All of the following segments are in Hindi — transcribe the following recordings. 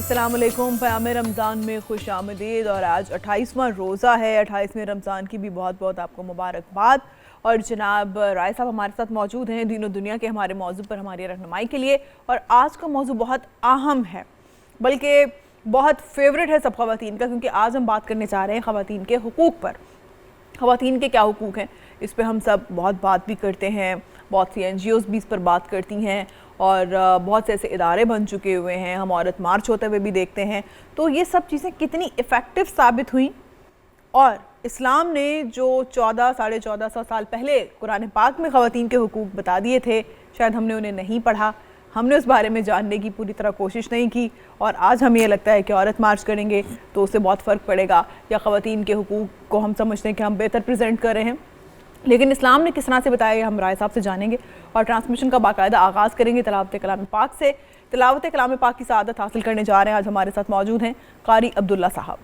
अस्सलाम वालेकुम। क़याम रमज़ान में खुश आमदीद। और आज 28वां रोज़ा है। 28वें रमज़ान की भी बहुत बहुत आपको मुबारकबाद। और जनाब राय साहब हमारे साथ मौजूद हैं दीन और दुनिया के हमारे मौजू पर हमारी रहनुमाई के लिए। और आज का मौजू बहुत अहम है, बल्कि बहुत फेवरेट है सब ख़वातीन का, क्योंकि आज हम बात करने जा रहे हैं ख़वातीन के हुकूक़ पर। ख़वातीन के क्या हुकूक़ हैं, इस पर हम सब बहुत बात भी करते हैं। बहुत सी NGOs भी इस पर बात करती हैं और बहुत से ऐसे इदारे बन चुके हुए हैं। हम औरत मार्च होते हुए भी देखते हैं। तो ये सब चीज़ें कितनी इफ़ेक्टिव साबित हुई, और इस्लाम ने जो 1400-1450 साल पहले कुरान पाक में ख़वातीन के हुकूक़ बता दिए थे, शायद हमने उन्हें नहीं पढ़ा, हमने उस बारे में जानने की पूरी तरह कोशिश नहीं की। और आज हमें ये लगता है कि औरत मार्च करेंगे तो उससे बहुत फ़र्क पड़ेगा, या ख़वातीन के हुकूक़ को हम समझते हैं कि हम बेहतर प्रेजेंट कर रहे हैं। लेकिन इस्लाम ने किस तरह से बताया, हम राय साहब से जानेंगे और ट्रांसमिशन का बाकायदा आगाज़ करेंगे तिलावत कलाम पाक से। तिलावत कलाम पाक की सआदत हासिल करने जा रहे हैं। आज हमारे साथ मौजूद हैं कारी अब्दुल्ला साहब।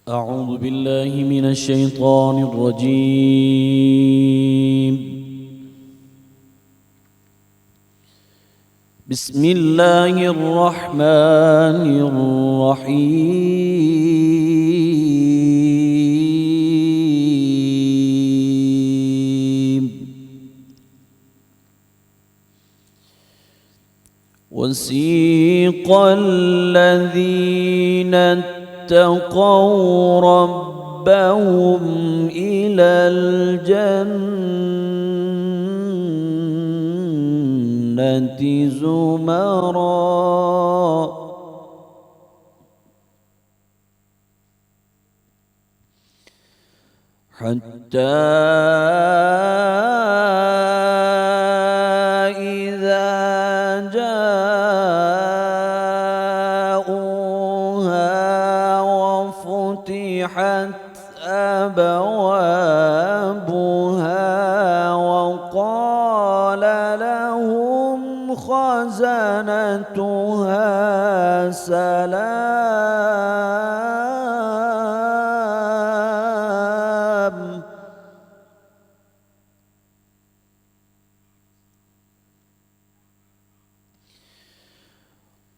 अऊज़ु बिल्लाहि मिनश शैतानिर रजीम। बिस्मिल्लाहिर रहमानिर रहीम। वसीक़ल्लज़ीन इत्तक़ौ रब्बहुम इलल जन्नति ज़ुमरा हत्ता इज़ा जाऊहा वफ़ुतिहत अबवाबुहा वक़ाल लहुम ख़ज़नतुहा सलाम।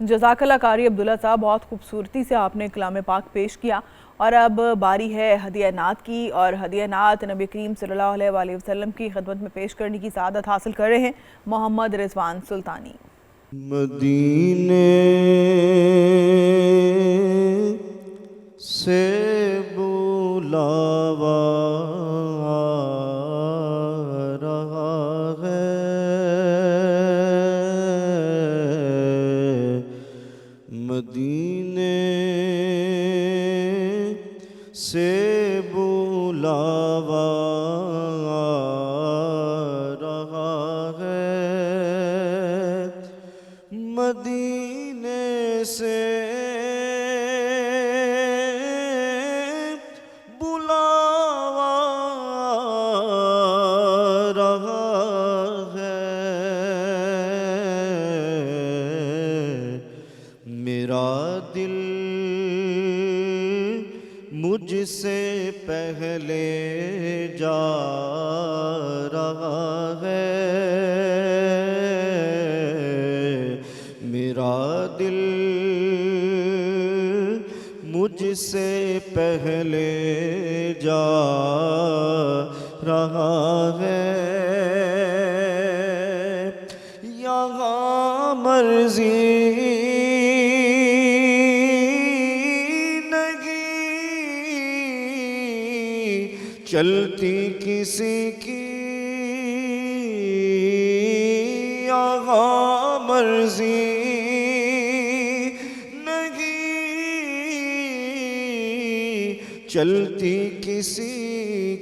जज़ाकल्लाह कारी अब्दुल्ला साहब, बहुत खूबसूरती से आपने कलाम पाक पेश किया। और अब बारी है हदिया नात की, और हदिया नात नबी करीम सल्लल्लाहु अलैहि वसल्लम की खिदमत में पेश करने की सादत हासिल कर रहे हैं मोहम्मद रिजवान सुल्तानी। मदीने से बुलावा रहा है, मदीने से बुलावा रहा है, मदीने से बुलावा रहा है। मेरा दिल मुझसे पहले जा रहा है, मेरा दिल मुझसे पहले जा रहा है। यहाँ मर्जी चलती किसी की, यहाँ मर्जी नहीं चलती किसी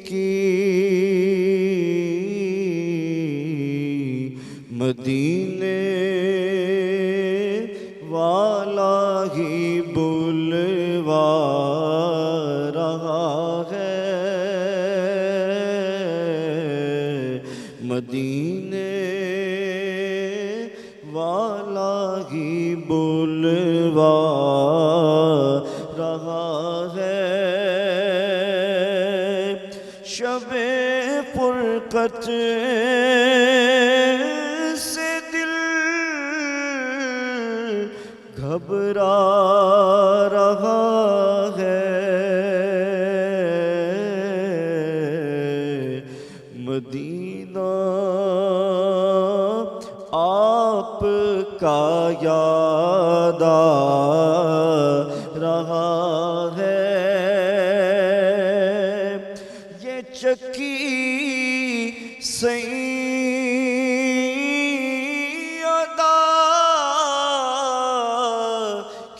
की, मदीने वाला ही बुलवा रहा है, मदीने वाला ही बुलवा रहा है। शबे फुरकत से दिल घबरा रहा है, मदीना आपका याद आ रहा है। ये चक्की सैयदा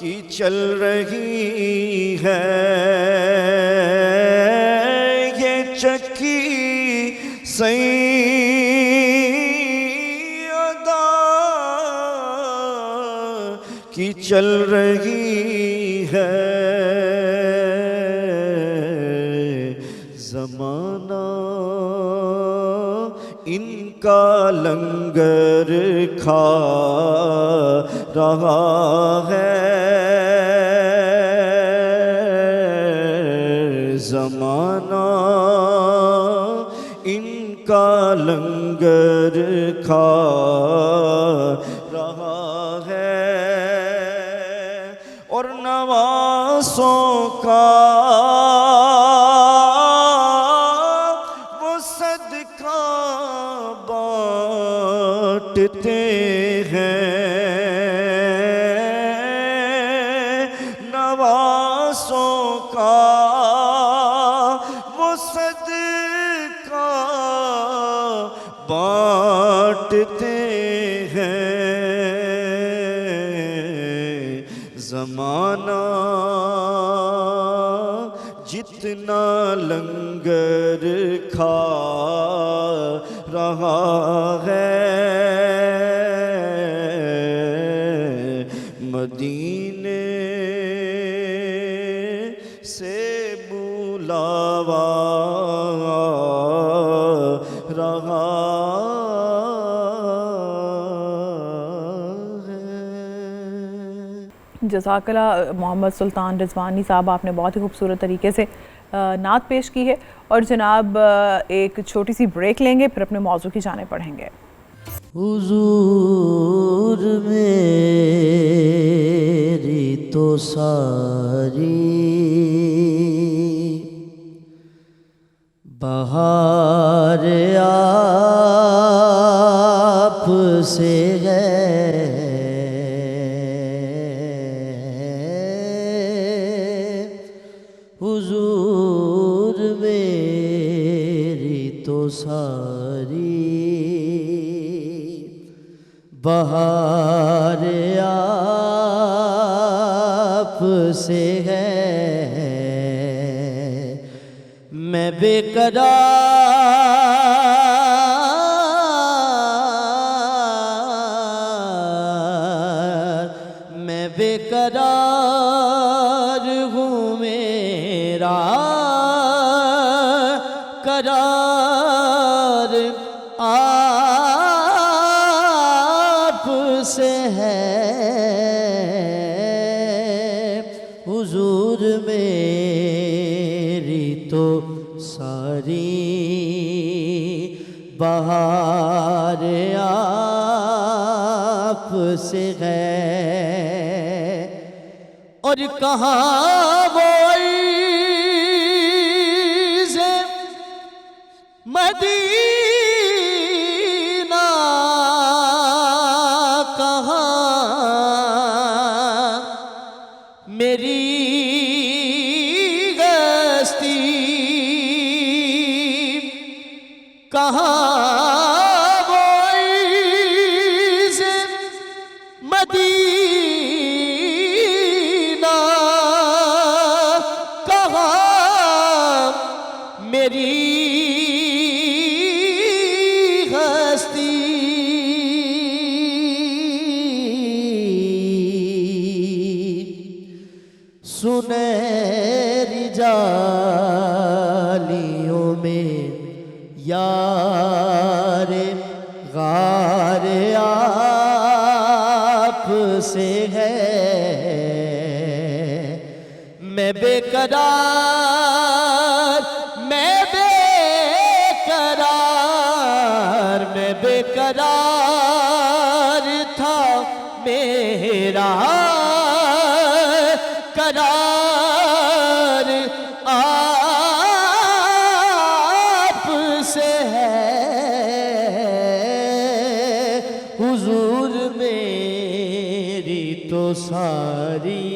की चल रही है, ये चक्की सैयदा की चल रही है। ज़माना इनका लंगर खा रहा है, ज़माना इनका लंगर खा रहा है। और नवासों का वो सदका बांटते हैं, नवासों का वो सदका बांटते हैं। ज़माना जितना लंगर खा रहा है, मदीने से बुलावा रहा है। जज़ाकल्लाह मोहम्मद सुल्तान रिजवानी साहब, आपने बहुत ही खूबसूरत तरीके से नात पेश की है। और जनाब एक छोटी सी ब्रेक लेंगे, फिर अपने मौजू की जाने पढ़ेंगे। हुजूर मेरी तो सारी बहार आप से है, हुजूर मेरी तो सारी बहार आप से है। मैं बेकरार हूँ, मेरा करार आप से है, हुजूर मेरी तो सारी बहार आप से है। और कहाँ वो से मदीना, कहाँ मेरी गस्ती, कहाँ वो से मदीना, कहाँ मेरी हस्ती। सुनहरी जालियों में यार गार आप से है। मैं बेकरार, मैं बेकरार, मैं बेकरार था, मेरा करार आप से है, हुजूर मेरी तो सारी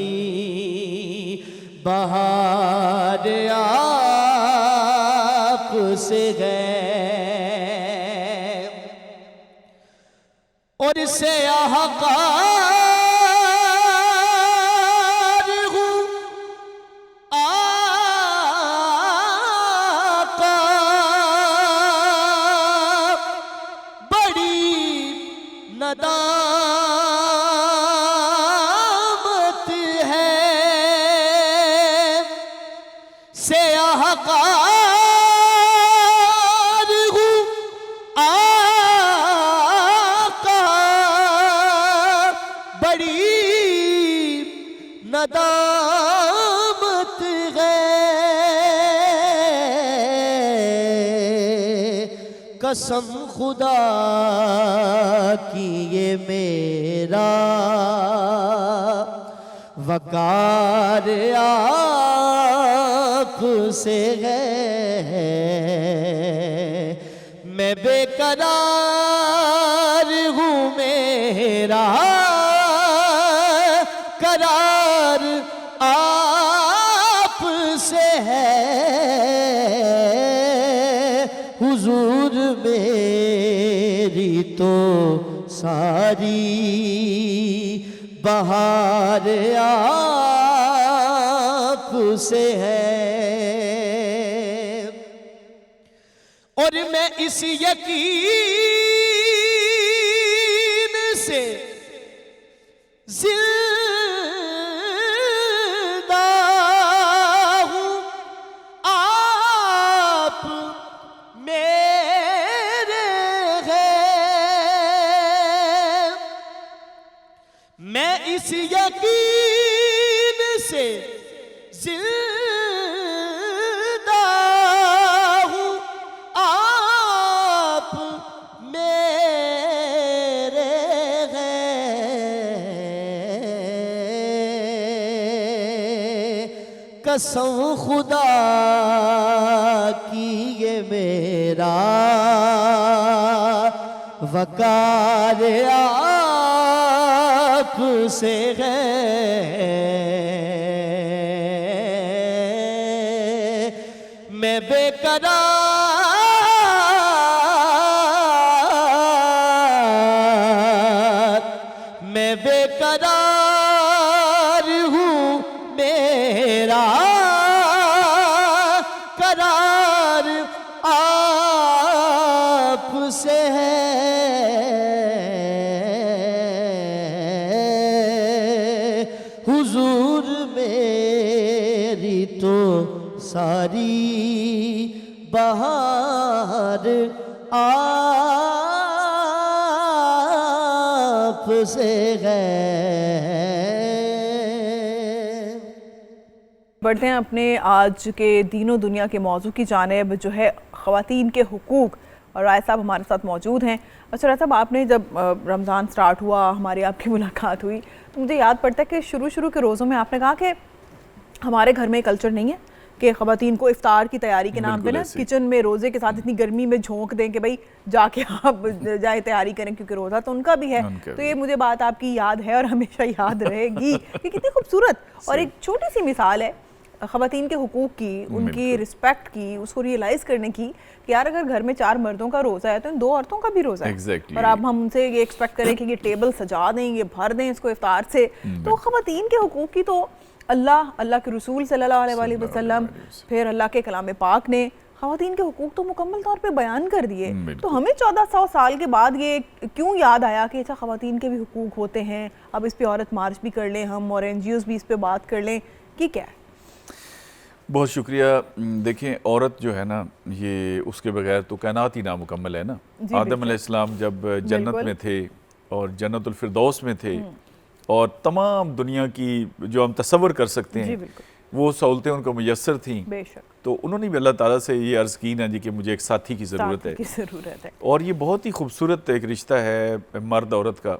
बहार आप से है। और से आहकार हूँ आका, बड़ी नदामत है। से आहकार हूँ आका, बड़ी नदामत है। कसम खुदा की ये मेरा वकार आप से है। मैं बेकरार हूँ, मेरा करार आप से है, हुजूर मेरी तो सारी बहार आप से है। और मैं इस यकीन से जिंदा हूँ, इस यकीन से जिंदा हूँ आप मेरे हैं कसम खुदा की ये मेरा वकार आप से है मैं बेकरार हूँ मेरा करार आप से है हुजूर मेरी तो सारी बहार आप से है। बढ़ते हैं अपने आज के दीनों दुनिया के मौजू की जानिब जो है ख़वातीन के हुकूक, और राय साहब हमारे साथ मौजूद हैं। अच्छा राय साहब, आपने जब रमज़ान स्टार्ट हुआ, हमारी आपकी मुलाकात हुई, तो मुझे याद पड़ता है कि शुरू के रोज़ों में आपने कहा कि हमारे घर में कल्चर नहीं है कि ख़वातीन को इफ्तार की तैयारी के नाम पे ना किचन में रोज़े के साथ इतनी गर्मी में झोंक दें कि भाई जाके आप जाए तैयारी करें, क्योंकि रोज़ा तो उनका भी है। तो ये मुझे बात आपकी याद है और हमेशा याद रहेगी कि कितनी खूबसूरत और एक छोटी सी मिसाल है ख़वातीन के हुकूक की, उनकी रिस्पेक्ट की, उसको रियलाइज़ करने की कि यार अगर घर में 4 मर्दों का रोज़ा है तो इन 2 औरतों का भी रोज़ा है। और अब हम उनसे ये एक्सपेक्ट करें कि ये टेबल सजा दें, ये भर दें इसको इफ्तार से। तो ख़वातीन के हुकूक की तो अल्लाह के रसूल सल्लल्लाहु अलैहि वसल्लम, फिर अल्लाह के कलाम पाक ने ख़वातीन के हुकूक तो मुकम्मल तौर पे बयान कर दिए। तो हमें 1400 साल के बाद ये क्यों याद आया कि अच्छा ख़वातीन के भी हुकूक होते हैं, अब इस पे औरत मार्च भी कर लें हम और NGOs भी इस पे बात कर लें, कि क्या है? बहुत शुक्रिया। देखें, औरत जो है ना, ये उसके बगैर तो कायनात ही नामुकम्मल है ना। आदम अलैहिस्सलाम जब जन्नत में थे और जन्नतुल फिरदौस में थे और तमाम दुनिया की जो हम तसव्वुर कर सकते हैं वो सहूलतें उनको मुयस्सर थीं, तो उन्होंने भी अल्लाह ताला से ये अर्ज़ की ना जी कि मुझे एक साथी की ज़रूरत है। और ये बहुत ही खूबसूरत एक रिश्ता है मर्द औरत का,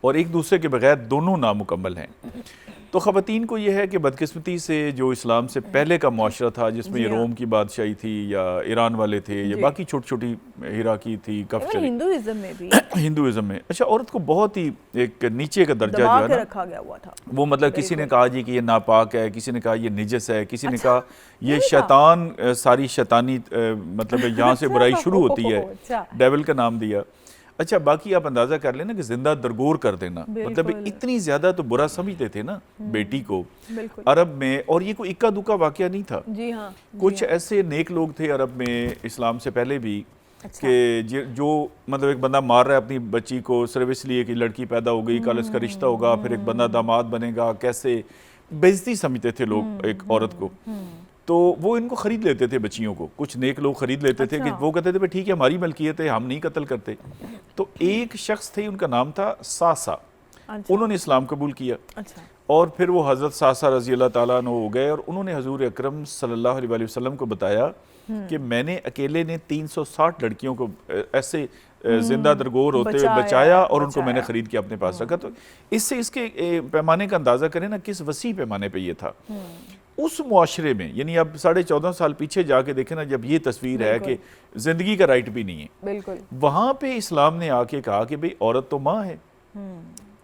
और एक दूसरे के बगैर दोनों नामुकम्मल हैं। तो ख़वातीन को ये है कि बदकिस्मती से जो इस्लाम से पहले का मुआशरा था, जिसमें ये रोम की बादशाही थी या ईरान वाले थे या बाकी छोटी छोटी इराकी थी, हिंदुइज्म में भी हिंदुइज्म में अच्छा औरत को बहुत ही एक नीचे का दर्जा जो है ना रखा गया हुआ था। वो मतलब किसी ने कहा जी कि ये नापाक है, किसी ने कहा ये निजस है, किसी ने कहा ये शैतान, सारी शैतानी मतलब यहाँ से बुराई शुरू होती है, डेविल का नाम दिया। अच्छा, बाकी आप अंदाजा कर लेना कि जिंदा दरगोर कर देना, मतलब इतनी ज्यादा तो बुरा समझते थे ना बेटी को अरब में। और ये कोई इक्का दुक्का वाकया नहीं था। जी हाँ, कुछ ऐसे नेक लोग थे अरब में इस्लाम से पहले भी कि जो मतलब एक बंदा मार रहा है अपनी बच्ची को सिर्फ इसलिए कि लड़की पैदा हो गई, कल इसका रिश्ता होगा, फिर एक बंदा दामाद बनेगा, कैसे बेइज्जती समझते थे लोग एक औरत को। तो वो इनको खरीद लेते थे बच्चियों को, कुछ नेक लोग खरीद लेते थे कि वो कहते थे भाई ठीक है हमारी मलकियत है, हम नहीं कत्ल करते। तो एक शख्स थे, उनका नाम था सासा। उन्होंने इस्लाम कबूल किया और फिर वो हज़रत सासा रज़ी अल्लाह ताला अन्हु हो गए और उन्होंने हजूर अकरम सल्लल्लाहु अलैहि वसल्लम को बताया कि मैंने अकेले ने 360 लड़कियों को ऐसे जिंदा दरगोर होते हुए बचाया और उनको मैंने खरीद के अपने पास रखा। तो इससे इसके पैमाने का अंदाजा करें ना किस वसी पैमाने पे ये था उस मुआशरे में। यानी अब 14.5 साल पीछे जाके देखें ना, जब ये तस्वीर है कि जिंदगी का राइट भी नहीं है, वहां पे इस्लाम ने आके कहा कि भाई औरत तो माँ है।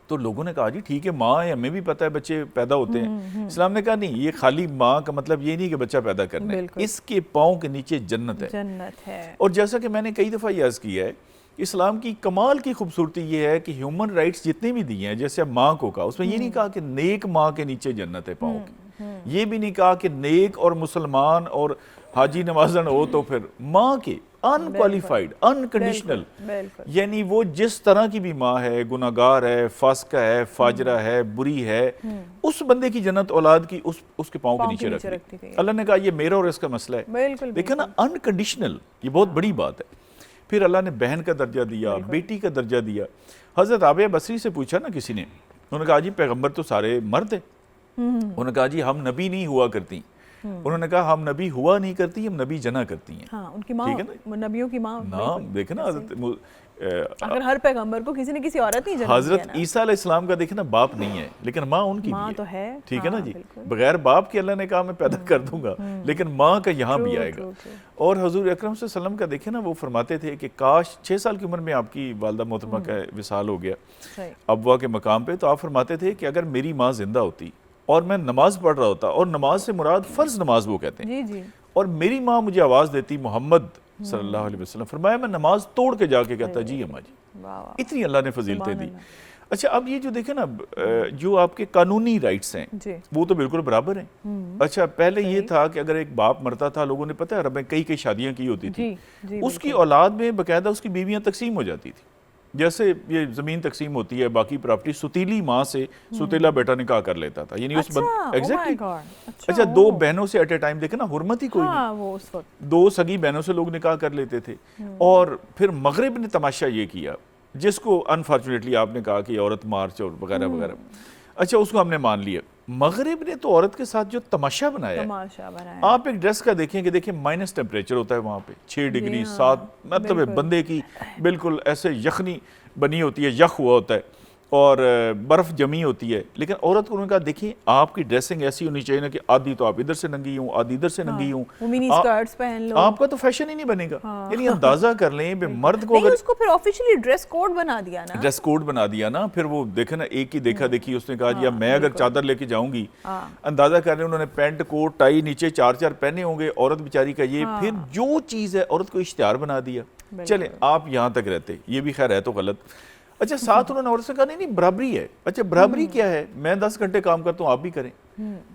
तो लोगों ने कहा जी ठीक है माँ है, हमें भी पता है बच्चे पैदा होते हैं। इस्लाम ने कहा नहीं, ये खाली माँ का मतलब ये नहीं कि बच्चा पैदा करना है, इसके पाँव के नीचे जन्नत है। और जैसा कि मैंने कई दफ़ा अर्ज़ किया है, इस्लाम की कमाल की खूबसूरती ये है कि ह्यूमन राइट्स जितने भी दिए हैं, जैसे अब माँ को कहा, उसमें ये नहीं कहा कि नेक माँ के नीचे जन्नत है पाँव की, ये भी नहीं कहा कि नेक और मुसलमान और हाजी नवाजन हो तो फिर माँ के अनक्वालिफाइड अनकंडीशनल, यानी वो जिस तरह की भी माँ है, गुनाहगार है, फास्का है, फाजरा है, बुरी है, उस बंदे की जन्नत औलाद की उसके पाँव के नीचे रख दी। अल्लाह ने कहा ये मेरा और इसका मसला है। देखा ना, अनकंडीशनल, ये बहुत बड़ी बात है। फिर अल्लाह ने बहन का दर्जा दिया, बेटी का दर्जा दिया। हज़रत आबिया बसरी से पूछा ना किसी ने उन्होंने कहा जी पैगंबर तो सारे मर्द हैं। उन्होंने कहा जी हम नबी नहीं हुआ करती। उन्होंने कहा हम नबी हुआ नहीं करती, हम नबी जना करती हैं। हाँ, उनकी माँ, ठीक है ना, नबियों की माँ। नाम देखे ना, अगर हर पैगंबर को किसी न किसी औरत नहीं जन्म दिया हजरत ना। ईसा अलैहिस्सलाम का देखे ना बाप नहीं है, लेकिन माँ उनकी माँ भी है। तो है, ठीक है ना हाँ, जी, बिल्कुल। बगैर बाप के अल्लाह ने कहा मैं पैदा कर दूंगा, लेकिन माँ का यहाँ भी True, आएगा। true, true. और हजूर अकरम सल्लल्लाहु अलैहि वसल्लम का देखे ना, वो फरमाते थे कि काश 6 साल की उम्र में आपकी वालदा मोहतरमा का विसाल हो गया सही। अब्वा के मकाम पे, तो आप फरमाते थे कि अगर मेरी माँ जिंदा होती और मैं नमाज पढ़ रहा होता, और नमाज से मुराद फ़र्ज नमाज वो कहते हैं, जी जी। और मेरी माँ मुझे आवाज़ देती मोहम्मद सल्लल्लाहु अलैहि वसल्लम, फरमाया मैं नमाज तोड़ के जाके कहता जी अम्मा जी। वाह वाह। इतनी अल्लाह ने फजीलतें दी। सुभान अच्छा, अब ये जो देखे ना, जो आपके कानूनी राइट्स हैं जी। वो तो बिल्कुल बराबर हैं। अच्छा, पहले ये था कि अगर एक बाप मरता था, लोगों ने पता है अरब में कई कई शादियां की होती थी, जी, जी, उसकी औलाद में बाकायदा उसकी बीवियां तकसीम हो जाती थी। जैसे ये जमीन तकसीम होती है, बाकी प्रॉपर्टी सुतीली माँ से सुतीला बेटा निकाह कर लेता था, यानी उस अच्छा, oh एग्जैक्टली। my God, अच्छा, 2 बहनों से एट ए टाइम देखे ना, हुर्मत ही कोई नहीं। हाँ, वो उस वक्त 2 सगी बहनों से लोग निकाह कर लेते थे। और फिर मगरिब ने तमाशा ये किया, जिसको अनफॉर्चुनेटली आपने कहा कि औरत मार्च और वगैरह वगैरह, अच्छा उसको हमने मान लिया। मगरिब ने तो औरत के साथ जो तमाशा बनाया है, तमाशा बनाया। आप एक ड्रेस का देखें कि देखिए माइनस टेम्परेचर होता है वहाँ पे, 6 डिग्री हाँ, 7, मतलब है बंदे की बिल्कुल ऐसे यखनी बनी होती है, यख हुआ होता है, और बर्फ़ जमी होती है। लेकिन औरत को उन्होंने कहा देखिए आपकी ड्रेसिंग ऐसी होनी चाहिए ना कि आधी तो आप इधर से नंगी हूँ, आधी इधर से नंगी हूँ, वो मिनी स्कर्ट्स पहन लो। आपका तो फैशन ही नहीं बनेगा। हाँ। यानी अंदाजा कर लें भी मर्द को नहीं, अगर उसको फिर ऑफिशियली ड्रेस कोड बना दिया ना। ड्रेस कोड बना दिया ना, फिर वो देखे ना, एक ही देखा देखी उसने कहा जी अब मैं अगर चादर लेके जाऊंगी, अंदाजा कर रहे उन्होंने पैंट कोट टाई नीचे 4 पहने होंगे, औरत बेचारी का ये, फिर जो चीज़ है औरत को इश्तिहार बना दिया। चले आप यहाँ तक रहते, ये भी खैर है तो गलत। अच्छा, साथ उन्होंने औरत से कहा नहीं नहीं बराबरी है। अच्छा, बराबरी क्या है, मैं 10 घंटे काम करता हूँ आप भी करें।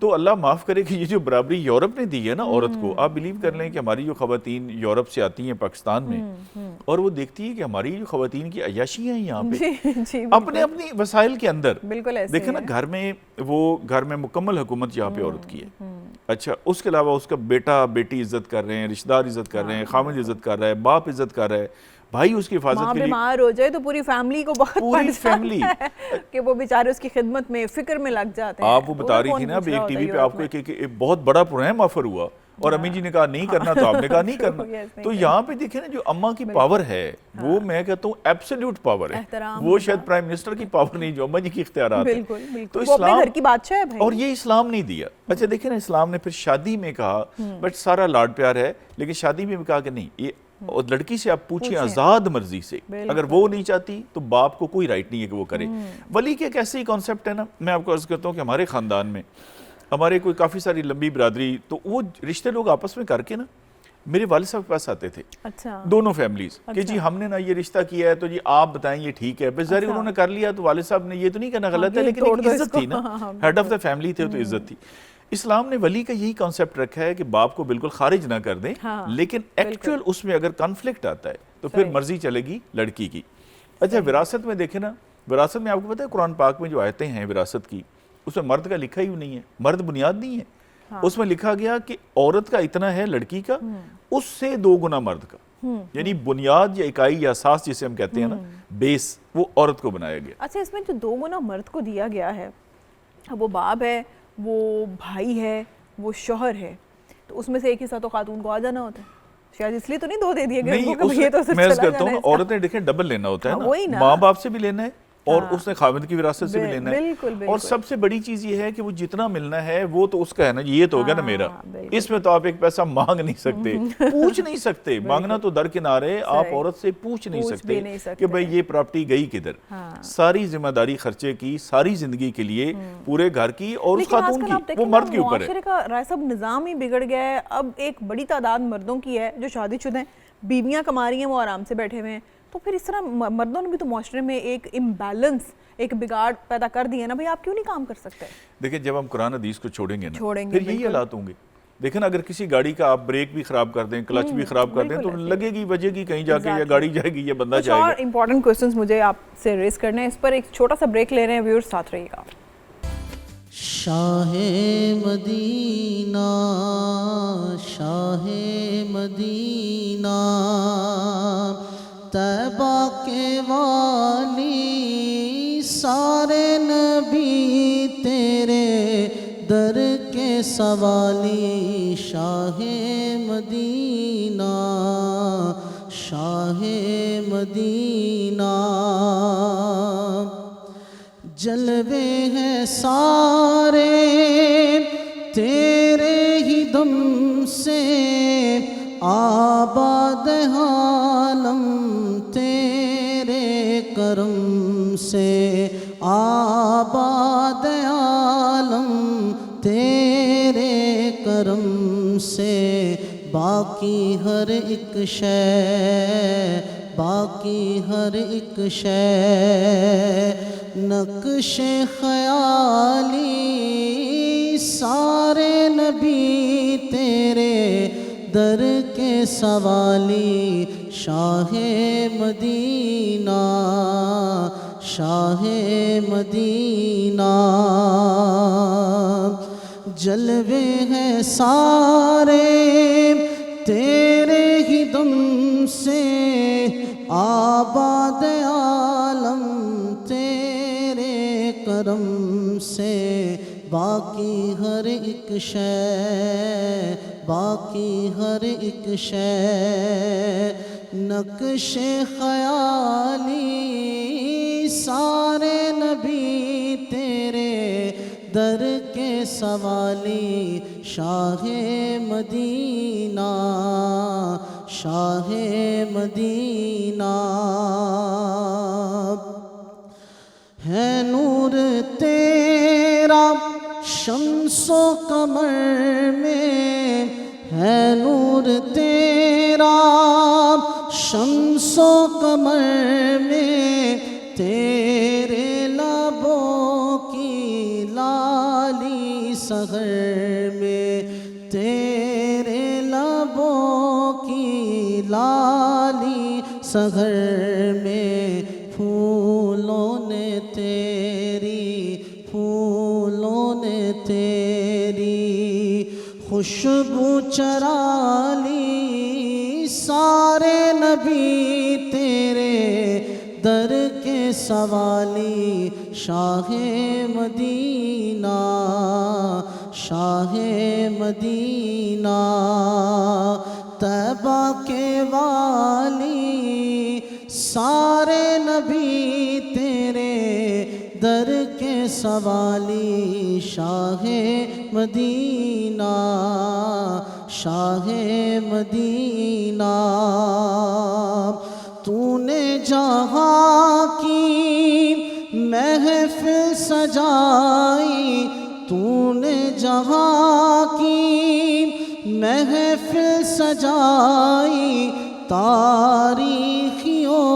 तो अल्लाह माफ़ करे कि ये जो बराबरी यूरोप ने दी है ना औरत को, आप बिलीव कर लें कि हमारी जो खवातीन यूरोप से आती हैं पाकिस्तान में, और वो देखती है कि हमारी जो खवातीन की अय्याशी है यहाँ पे अपने अपनी वसाइल के अंदर, बिल्कुल ऐसे देखे ना, घर में मुकम्मल हुकूमत यहाँ पे औरत की है। अच्छा, उसके अलावा उसका बेटा बेटी इज्जत कर रहे हैं, रिश्तेदार इज्जत कर रहे हैं, खामिद इज्जत कर रहा है, बाप इज्जत कर रहा है, भाई उसकी हिफाजत के लिए बीमार हो जाए तो पूरी फैमिली को बहुत पूरी फैमिली कि वो बेचारे उसकी खिदमत में फिक्र में लग जाते हैं। आप वो बता रही थी ना, एक टीवी पे आपको एक बहुत बड़ा प्रोग्राम ऑफर हुआ और अम्मी जी ने कहा नहीं करना, तो आपने कहा नहीं करना। तो यहाँ पे देखे ना जो अम्मा की पावर है, वो मैं कहता हूँ एब्सोल्यूट पावर है, वो शायद प्राइम मिनिस्टर की पावर नहीं, जो अम्मा जी की इख्तियारात है। तो इस्लाम घर की बादशाह है भाई, और ये इस्लाम नहीं दिया। अच्छा देखिए ना, इस्लाम ने फिर शादी में कहा बट सारा लाड प्यार है, लेकिन शादी में भी कहा कि नहीं, ये और लड़की से आप पूछिए आज़ाद मर्जी से, अगर वो नहीं चाहती तो बाप को कोई राइट नहीं है कि वो करे। वली के एक ऐसे ही कॉन्सेप्ट है ना, मैं आपको अर्ज करता हूँ कि हमारे ख़ानदान में हमारे कोई काफ़ी सारी लंबी बिरादरी, तो वो रिश्ते लोग आपस में करके ना मेरे वालिद साहब के पास आते थे। अच्छा। दोनों फैमिलीज कि जी हमने ना ये रिश्ता किया है तो जी आप बताएं ये ठीक है, बेचारे उन्होंने कर लिया तो वालिद साहब ने ये तो नहीं कहना गलत है, लेकिन एक इज्जत थी ना, हेड ऑफ द फैमिली थे तो इज्जत थी। इस्लाम ने वली का यही कॉन्सेप्ट रखा है कि बाप को बिल्कुल खारिज ना कर दें, लेकिन एक्चुअल उसमें अगर कॉन्फ्लिक्ट आता है तो फिर मर्जी चलेगी लड़की की। अच्छा, विरासत में देखे ना, विरासत में आपको पता है कुरान पाक में जो आयतें हैं विरासत की, उसमें मर्द का लिखा ही नहीं है, मर्द बुनियाद नहीं है। उसमें लिखा गया कि औरत का इतना है लड़की का, उससे 2 गुना मर्द का, यानी बुनियाद या इकाई या सास जिसे हम कहते हैं ना, बेस, वो औरत को बनाया गया। अच्छा, इसमें जो 2 गुना मर्द को दिया गया है, वो बाप है, वो भाई है, वो शौहर है, तो उसमें से एक हिस्सा तो खातून को आ जाना होता है, शायद इसलिए तो नहीं 2 दे दिए गए। मैं कहता हूँ औरतें देखें डबल लेना होता है ना, माँ बाप से भी लेना है और उसने खाविंद की विरासत से भी लेना है। बिल्कुल। और सबसे बड़ी चीज ये है कि वो जितना मिलना है वो तो उसका है ना, ये तो हो गया ना मेरा, इसमें तो आप एक पैसा मांग नहीं सकते, पूछ नहीं सकते, मांगना तो दरकिनारे, आप औरत से पूछ नहीं सकते कि भाई ये प्रॉपर्टी गई किधर। सारी जिम्मेदारी खर्चे की, सारी जिंदगी के लिए पूरे घर की और उस खातून की, वो मर्द के ऊपर है। राय साहब निजाम ही बिगड़ गया है। अब एक बड़ी तादाद मर्दों की है जो शादीशुदा हैं, बीवियां कमा रही हैं, वो आराम से बैठे हुए हैं, तो फिर इस तरह मर्दों ने भी तो माशरे में एक इम्बैलेंस, एक बिगाड़ पैदा कर दिया ना। भाई आप क्यों नहीं काम कर सकते? देखिए जब हम कुरान हदीस को छोड़ेंगे फिर यही हालात होंगे। देखिए ना, अगर किसी गाड़ी का आप ब्रेक भी खराब कर दें, क्लच भी खराब कर दें, तो लगेगी बजेगी कहीं जाके, या गाड़ी जाएगी या बंदा जाएगा। और इंपॉर्टेंट क्वेश्चंस मुझे आपसे रेस करने हैं, इस पर एक छोटा सा ब्रेक ले रहे हैं, व्यूअर्स साथ रहिएगा। शाहे मदीना, शाहे मदीना, तैबा के वाली, सारे नबी सवाली शाहे मदीना, शाहे मदीना। जलवे हैं सारे तेरे ही दम से, आबाद आलम तेरे करम से, आबाद आलम तेरे करम से। बाकी हर एक शय, बाकी हर एक शय नक्शे ख़याली सारे नबी तेरे दर के सवाली। Shah Medina, Shah Medina. जलवे हैं सारे तेरे ही दम से, आबाद आलम तेरे करम से। बाकी हर एक शय, बाकी हर एक शय नक्शे ख़याली सारे नबी तेरे दर के सवाली। Shah Medina, Shah Medina. है नूर तेरा शम्सो कमर में, है नूर तेरा शम्सो कमर में। तेरे लबों की लाली सहर में, तेरे लबों की लाली सहर में। फूलों ने तेरी, फूलों ने तेरी खुशबू चरा ली सारे नबी तेरे दर के सवाली। Shah Medina, Shah Medina. तैबा के वाली सारे नबी तेरे दर के सवाली। Shah Medina, Shah Medina. तूने जहाँ की महफिल सजाई, तूने जहाँ की महफिल सजाई। तारीखियों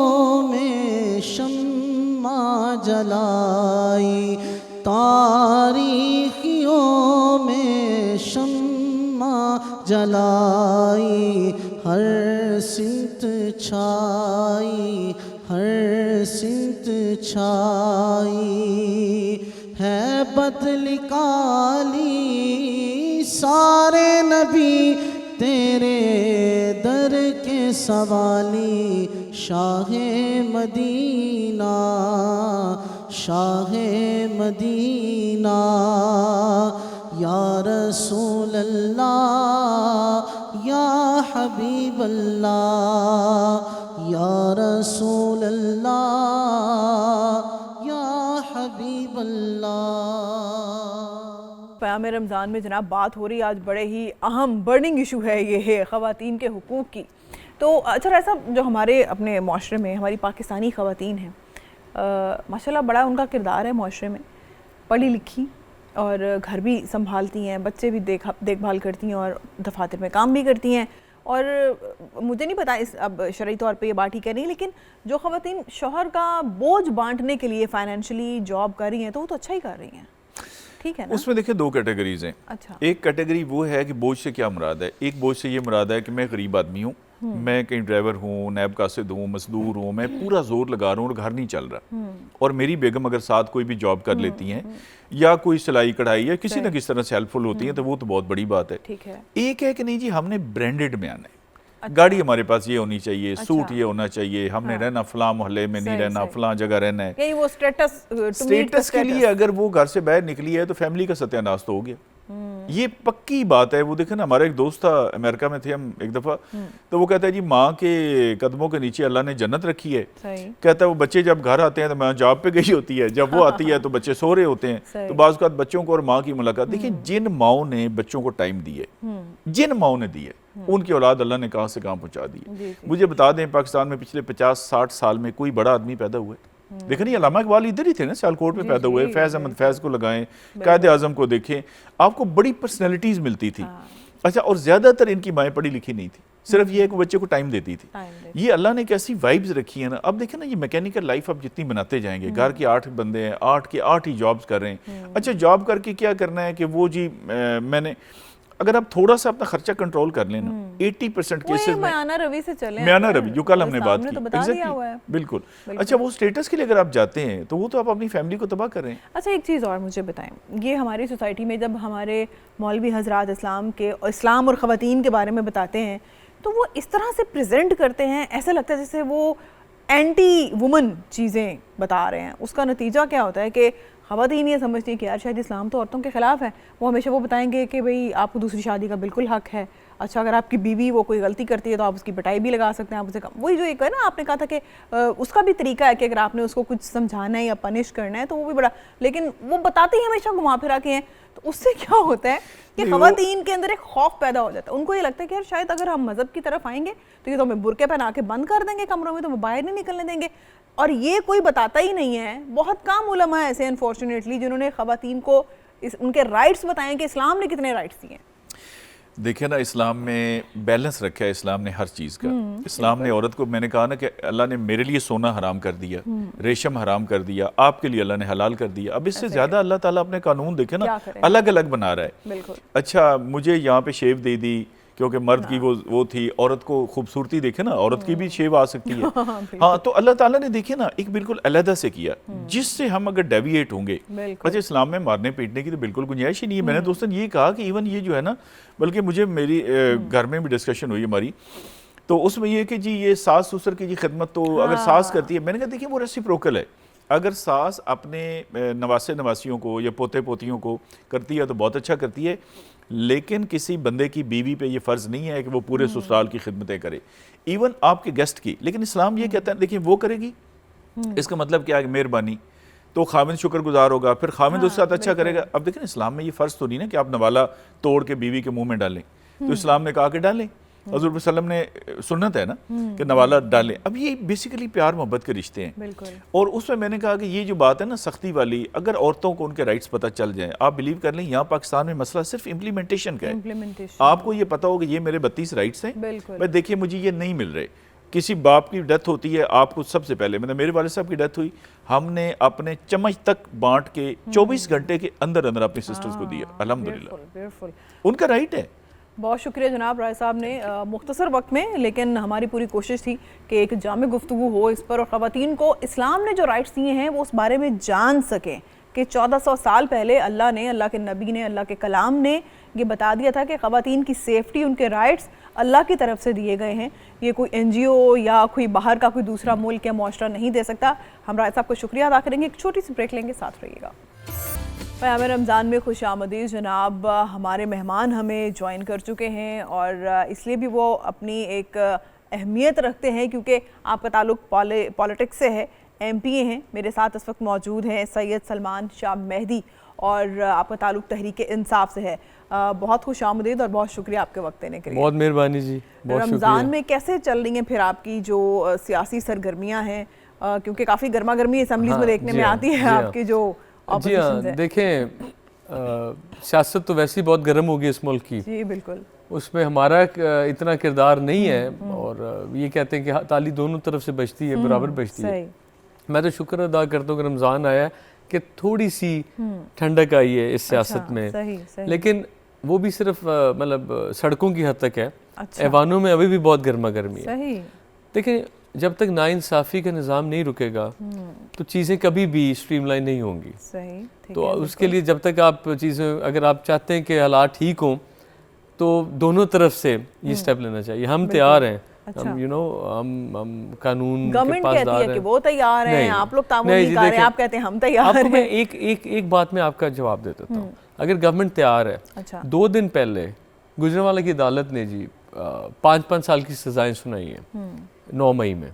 में शम्मा जलाई, तारीखियों में शम्मा जलाई। हर सिमत छाई, हर सिमत छाई। है बदली काली सारे नबी तेरे दर के सवाली। Shah Medina, Shah Medina. या रसूल अल्लाह, या हबीब अल्लाह, या रसूल अल्लाह, या हबीब अल्लाह। क़याम रमज़ान में जनाब बात हो रही है आज बड़े ही अहम बर्निंग इशू है ये है ख़वातीन के हुकूक़ की। तो अच्छा ऐसा जो हमारे अपने माशरे में हमारी पाकिस्तानी ख़वातीन हैं, माशाल्लाह बड़ा उनका किरदार है माशरे में, पढ़ी लिखी और घर भी संभालती हैं, बच्चे भी देखभाल करती हैं और दफातर में काम भी करती हैं। और मुझे नहीं पता इस अब शरई तौर पे ये बात ठीक है नहीं, लेकिन जो ख़वातीन शौहर का बोझ बांटने के लिए फ़ाइनेंशली जॉब कर रही हैं तो वो तो अच्छा ही कर रही हैं, ठीक है ना? उसमें देखिए दो कैटेगरीज हैं। अच्छा। एक कैटेगरी वो है कि बोझ से क्या मुराद है। एक बोझ से ये मुराद है कि मैं गरीब आदमी हूँ, मैं कहीं ड्राइवर हूँ, नैब कासिद हूँ, मजदूर हूँ, मैं पूरा जोर लगा रहा हूँ और घर नहीं चल रहा, और मेरी बेगम अगर साथ कोई भी जॉब कर लेती हैं या कोई सिलाई कढ़ाई या किसी न किसी तरह से हेल्पफुल होती है तो वो तो बहुत बड़ी बात है। ठीक है। एक है कि नहीं जी हमने ब्रांडेड में आना है, गाड़ी हमारे पास ये होनी चाहिए, सूट ये होना चाहिए, हमने रहना फलां मोहल्ले में नहीं रहना, फलां जगह रहना है। वो स्टेटस के लिए अगर वो घर से बाहर निकली है तो फैमिली का सत्यानाश तो हो गया। ये पक्की बात है। वो देखे ना, हमारा एक दोस्त था, अमेरिका में थे हम एक दफ़ा, तो वो कहता है जी माँ के कदमों के नीचे अल्लाह ने जन्नत रखी है। कहता है वो बच्चे जब घर आते हैं तो माँ जॉब पे गई होती है, जब वो आती है तो बच्चे सो रहे होते हैं, तो बाज़ औक़ात बच्चों को और माँ की मुलाकात। देखिए जिन माओं ने बच्चों को टाइम दिए, जिन माओं ने दिए, उनकी औलाद अल्लाह ने कहाँ से कहाँ पहुँचा दी। मुझे बता दें, पाकिस्तान में पिछले 50-60 साल में कोई बड़ा आदमी पैदा हुआ है? देखें नहीं, अल्लामा इकबाल इधर ही थे ना, सियालकोट में पैदा हुए। फैज़ अहमद फैज़ को लगाएं, कायद आज़म को देखें, आपको बड़ी पर्सनैलिटीज़ मिलती थी। अच्छा, और ज़्यादातर इनकी माएँ पढ़ी लिखी नहीं थी, सिर्फ ये एक बच्चे को टाइम देती थी। ये अल्लाह ने कैसी वाइब्स रखी है ना। अब देखें ना, ये मैकेनिकल लाइफ आप जितनी बनाते जाएंगे, घर के 8 बंदे हैं, 8 के 8 ही जॉब्स कर रहे हैं। अच्छा, जॉब करके क्या करना है कि वो जी मैंने, अगर आप थोड़ा सा अपना खर्चा कंट्रोल कर लेना, 80% केसेस में म्याना रवि से चले, म्याना रवि जो कल हमने बात की, तो बता दिया हुआ है। बिल्कुल। अच्छा, वो स्टेटस के लिए अगर आप जाते हैं तो वो तो आप अपनी फैमिली को तबाह कर रहे हैं। अच्छा, एक चीज़ और मुझे बताएं, ये हमारी सोसाइटी में जब हमारे मौलवी हजरात इस्लाम और ख़वातीन के बारे में बताते हैं तो वो इस तरह से प्रेजेंट करते हैं, ऐसा लगता है जैसे वो एंटी वुमन चीज़ें बता रहे हैं। उसका नतीजा क्या होता है कि ख़वातीन ये समझती हैं कि यार शायद इस्लाम तो औरतों के ख़िलाफ़ है। वो हमेशा वो बताएंगे कि भाई आपको दूसरी शादी का बिल्कुल हक है। अच्छा, अगर आपकी बीवी वो कोई गलती करती है तो आप उसकी पिटाई भी लगा सकते हैं, आप उसे वही जो एक है ना, आपने कहा था कि उसका भी तरीका है कि अगर आपने उसको कुछ समझाना है या पनिश करना है तो वो भी बड़ा, लेकिन वो बताते ही हमेशा घुमा फिरा के हैं। तो उससे क्या होता है कि ख़वातीन के अंदर एक खौफ पैदा हो जाता है। उनको ये लगता है कि यार शायद अगर हम मज़हब की तरफ आएंगे तो ये तो हमें बुरके पहना के बंद कर देंगे कमरों में, तो हमें बाहर नहीं निकलने देंगे। और ये कोई बताता ही नहीं है। बहुत कम उलमा ऐसे अनफॉर्चुनेटली जिन्होंने ख़वातीन को उनके राइट्स बताएं कि इस्लाम ने कितने राइट्स दिए हैं। देखिए ना, इस्लाम में बैलेंस रखा है इस्लाम ने हर चीज़ का। इस्लाम ने औरत को, मैंने कहा ना कि अल्लाह ने मेरे लिए सोना हराम कर दिया, रेशम हराम कर दिया, आपके लिए अल्लाह ने हलाल कर दिया। अब इससे ज़्यादा अल्लाह ताला अपने कानून देखे ना अलग अलग बना रहा है। अच्छा, मुझे यहाँ पे शेव दे दी क्योंकि मर्द की वो थी, औरत को खूबसूरती देखे ना, औरत की भी शेव आ सकती है। हाँ, तो अल्लाह ताला ने देखिए ना एक बिल्कुल अलहदा से किया, जिससे हम अगर डेविएट होंगे। अच्छा, इस्लाम में मारने पीटने की तो बिल्कुल गुंजाइश ही नहीं है। मैंने दोस्तों ये कहा कि इवन ये जो है ना, बल्कि मुझे मेरी घर में भी डिस्कशन हुई हमारी, तो उसमें ये कि जी ये सास ससुर की जी खिदमत तो अगर सास करती है, मैंने कहा देखिए वो रेसिप्रोकल है। अगर सास अपने नवासे नवासियों को या पोते पोतियों को करती है तो बहुत अच्छा करती है, लेकिन किसी बंदे की बीवी पे ये फ़र्ज़ नहीं है कि वो पूरे ससुराल की खिदमतें करे, इवन आपके गेस्ट की। लेकिन इस्लाम ये कहता है देखिए वो करेगी, इसका मतलब क्या है, मेहरबानी, तो खामिद शुक्रगुजार होगा, फिर खामिद उसके साथ अच्छा करेगा। अब देखें इस्लाम में ये फ़र्ज़ तो नहीं ना कि आप नवाला तोड़ के बीवी के मुँह में डालें, तो इस्लाम ने कहा कि डालें, हज़रत सल्लम ने सुन्नत है ना कि नवाला डालें। अब ये बेसिकली प्यार मोहब्बत के रिश्ते हैं। और उसमें मैंने कहा कि ये जो बात है ना सख्ती वाली, अगर औरतों को उनके राइट्स पता चल जाए, आप बिलीव कर लें यहाँ पाकिस्तान में मसला सिर्फ इम्प्लीमेंटेशन का है। आपको ये पता हो कि ये मेरे 32 राइट्स हैं, मैं देखिए मुझे ये नहीं मिल रहे। किसी बाप की डेथ होती है, आपको सबसे पहले, मतलब मेरे वाले साहब की डेथ हुई, हमने अपने चम्मच तक बांट के 24 घंटे के अंदर अंदर अपने सिस्टर्स को दिया। अल्हम्दुलिल्लाह, उनका राइट है। बहुत शुक्रिया जनाब राय साहब ने, मुख्तसर वक्त में, लेकिन हमारी पूरी कोशिश थी कि एक जामे गुफ्तगू हो इस पर, और ख़वातीन को इस्लाम ने जो राइट्स दिए हैं वो उस बारे में जान सकें कि 1400 साल पहले अल्लाह ने, अल्लाह के नबी ने, अल्लाह के कलाम ने ये बता दिया था कि ख़वातीन की सेफ्टी, उनके राइट्स अल्लाह की तरफ से दिए गए हैं। ये कोई NGO या कोई बाहर का कोई दूसरा मुल्क या मुआशरा नहीं दे सकता। हम राय साहब को शुक्रिया अदा करेंगे, एक छोटी सी ब्रेक लेंगे, साथ रहिएगा। क़याम रमज़ान में खुश आमदीद जनाब, हमारे मेहमान हमें ज्वाइन कर चुके हैं और इसलिए भी वो अपनी एक अहमियत रखते हैं क्योंकि आपका ताल्लुक़ पॉलिटिक्स से है, MPA हैं। मेरे साथ इस वक्त मौजूद हैं सैयद सलमान शाह मेहदी, और आपका ताल्लुक़ तहरीक इंसाफ से है। बहुत खुश आमदीद और बहुत शुक्रिया आपके वक्त देने के लिए। बहुत मेहरबानी जी, बहुत रमज़ान में कैसे चल रही हैं फिर आपकी जो सियासी सरगर्मियाँ हैं, क्योंकि काफ़ी गर्मा गर्मी असम्बलीज़ में देखने में आती है आपकी जो जी हाँ, देखें सियासत तो वैसे ही बहुत गर्म होगी इस मुल्क की। जी बिल्कुल, उसमें हमारा इतना किरदार नहीं है, और ये कहते हैं कि ताली दोनों तरफ से बचती है, बराबर बचती है। मैं तो शुक्र अदा करता हूँ कि रमज़ान आया कि थोड़ी सी ठंडक आई है इस सियासत में। सही। लेकिन वो भी सिर्फ मतलब सड़कों की हद तक है। ऐवानों में अभी भी बहुत गर्मा गर्मी है। देखिए, जब तक नाइंसाफ़ी का निज़ाम नहीं रुकेगा तो चीज़ें कभी भी स्ट्रीमलाइन नहीं होंगी। सही, तो उसके लिए जब तक आप चीज़ें, अगर आप चाहते हैं कि हालात ठीक हों तो दोनों तरफ से ये स्टेप लेना चाहिए। हम तैयार हैं, हम हम कानून के पासदार हैं। कि वो तैयार हैं, आप लोग तामुल नहीं कर रहे हैं, आप कहते हैं हम तैयार हैं। मैं एक बात में आपका जवाब दे देता हूँ। अगर गवर्नमेंट तैयार है, अच्छा 2 दिन पहले गुजरांवाला की अदालत ने जी 5-5 साल की सजाएं सुनाई हैं 9 मई में।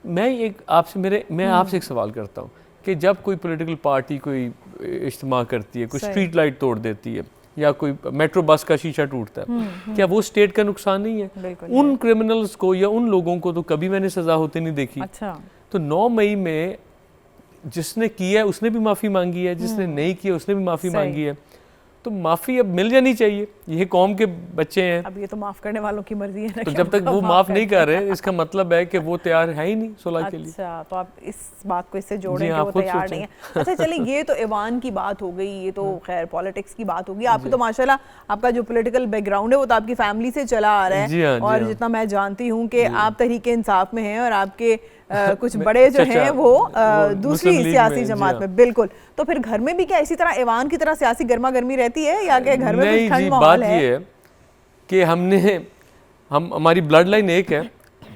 मैं आपसे एक सवाल करता हूँ कि जब कोई पॉलिटिकल पार्टी कोई इज्तिमा करती है, कोई स्ट्रीट लाइट तोड़ देती है या कोई मेट्रो बस का शीशा टूटता है, क्या वो स्टेट का नुकसान नहीं है? उन क्रिमिनल्स को या उन लोगों को तो कभी मैंने सजा होते नहीं देखी। अच्छा, तो 9 मई में जिसने किया है उसने भी माफ़ी मांगी है, जिसने नहीं किया उसने भी माफ़ी मांगी है, तो माफ़ी अब मिल जानी चाहिए। ये कौम के बच्चे हैं, अब ये तो माफ़ करने वालों की मर्जी है ना, तो जब तक वो माफ़ नहीं कर रहे इसका मतलब है कि वो तैयार है ही नहीं सुलह के लिए। अच्छा, तो आप इस बात को इससे जोड़ें जी, कि आप वो खुद तैयार सोचें। नहीं है। अच्छा चलिए, ये तो ईवान की बात हो गई, ये तो खैर पॉलिटिक्स की बात होगी। आपकी तो माशाल्लाह आपका जो पॉलिटिकल बैकग्राउंड है वो तो आपकी फैमिली से चला आ रहा जी है, हाँ, जी और हाँ। जितना मैं जानती हूँ कि आप तहरीक इंसाफ में हैं और आपके कुछ बड़े जो हैं वो दूसरी मुस्लिम लीग सियासी में, जी जमात हाँ। में। बिल्कुल, तो फिर घर में भी क्या इसी तरह ईवान की तरह सियासी गर्मा गर्मी रहती है, या कि घर में नहीं कुछ ठंड जी, माहौल बात है? ये है कि हमारी ब्लड लाइन एक है,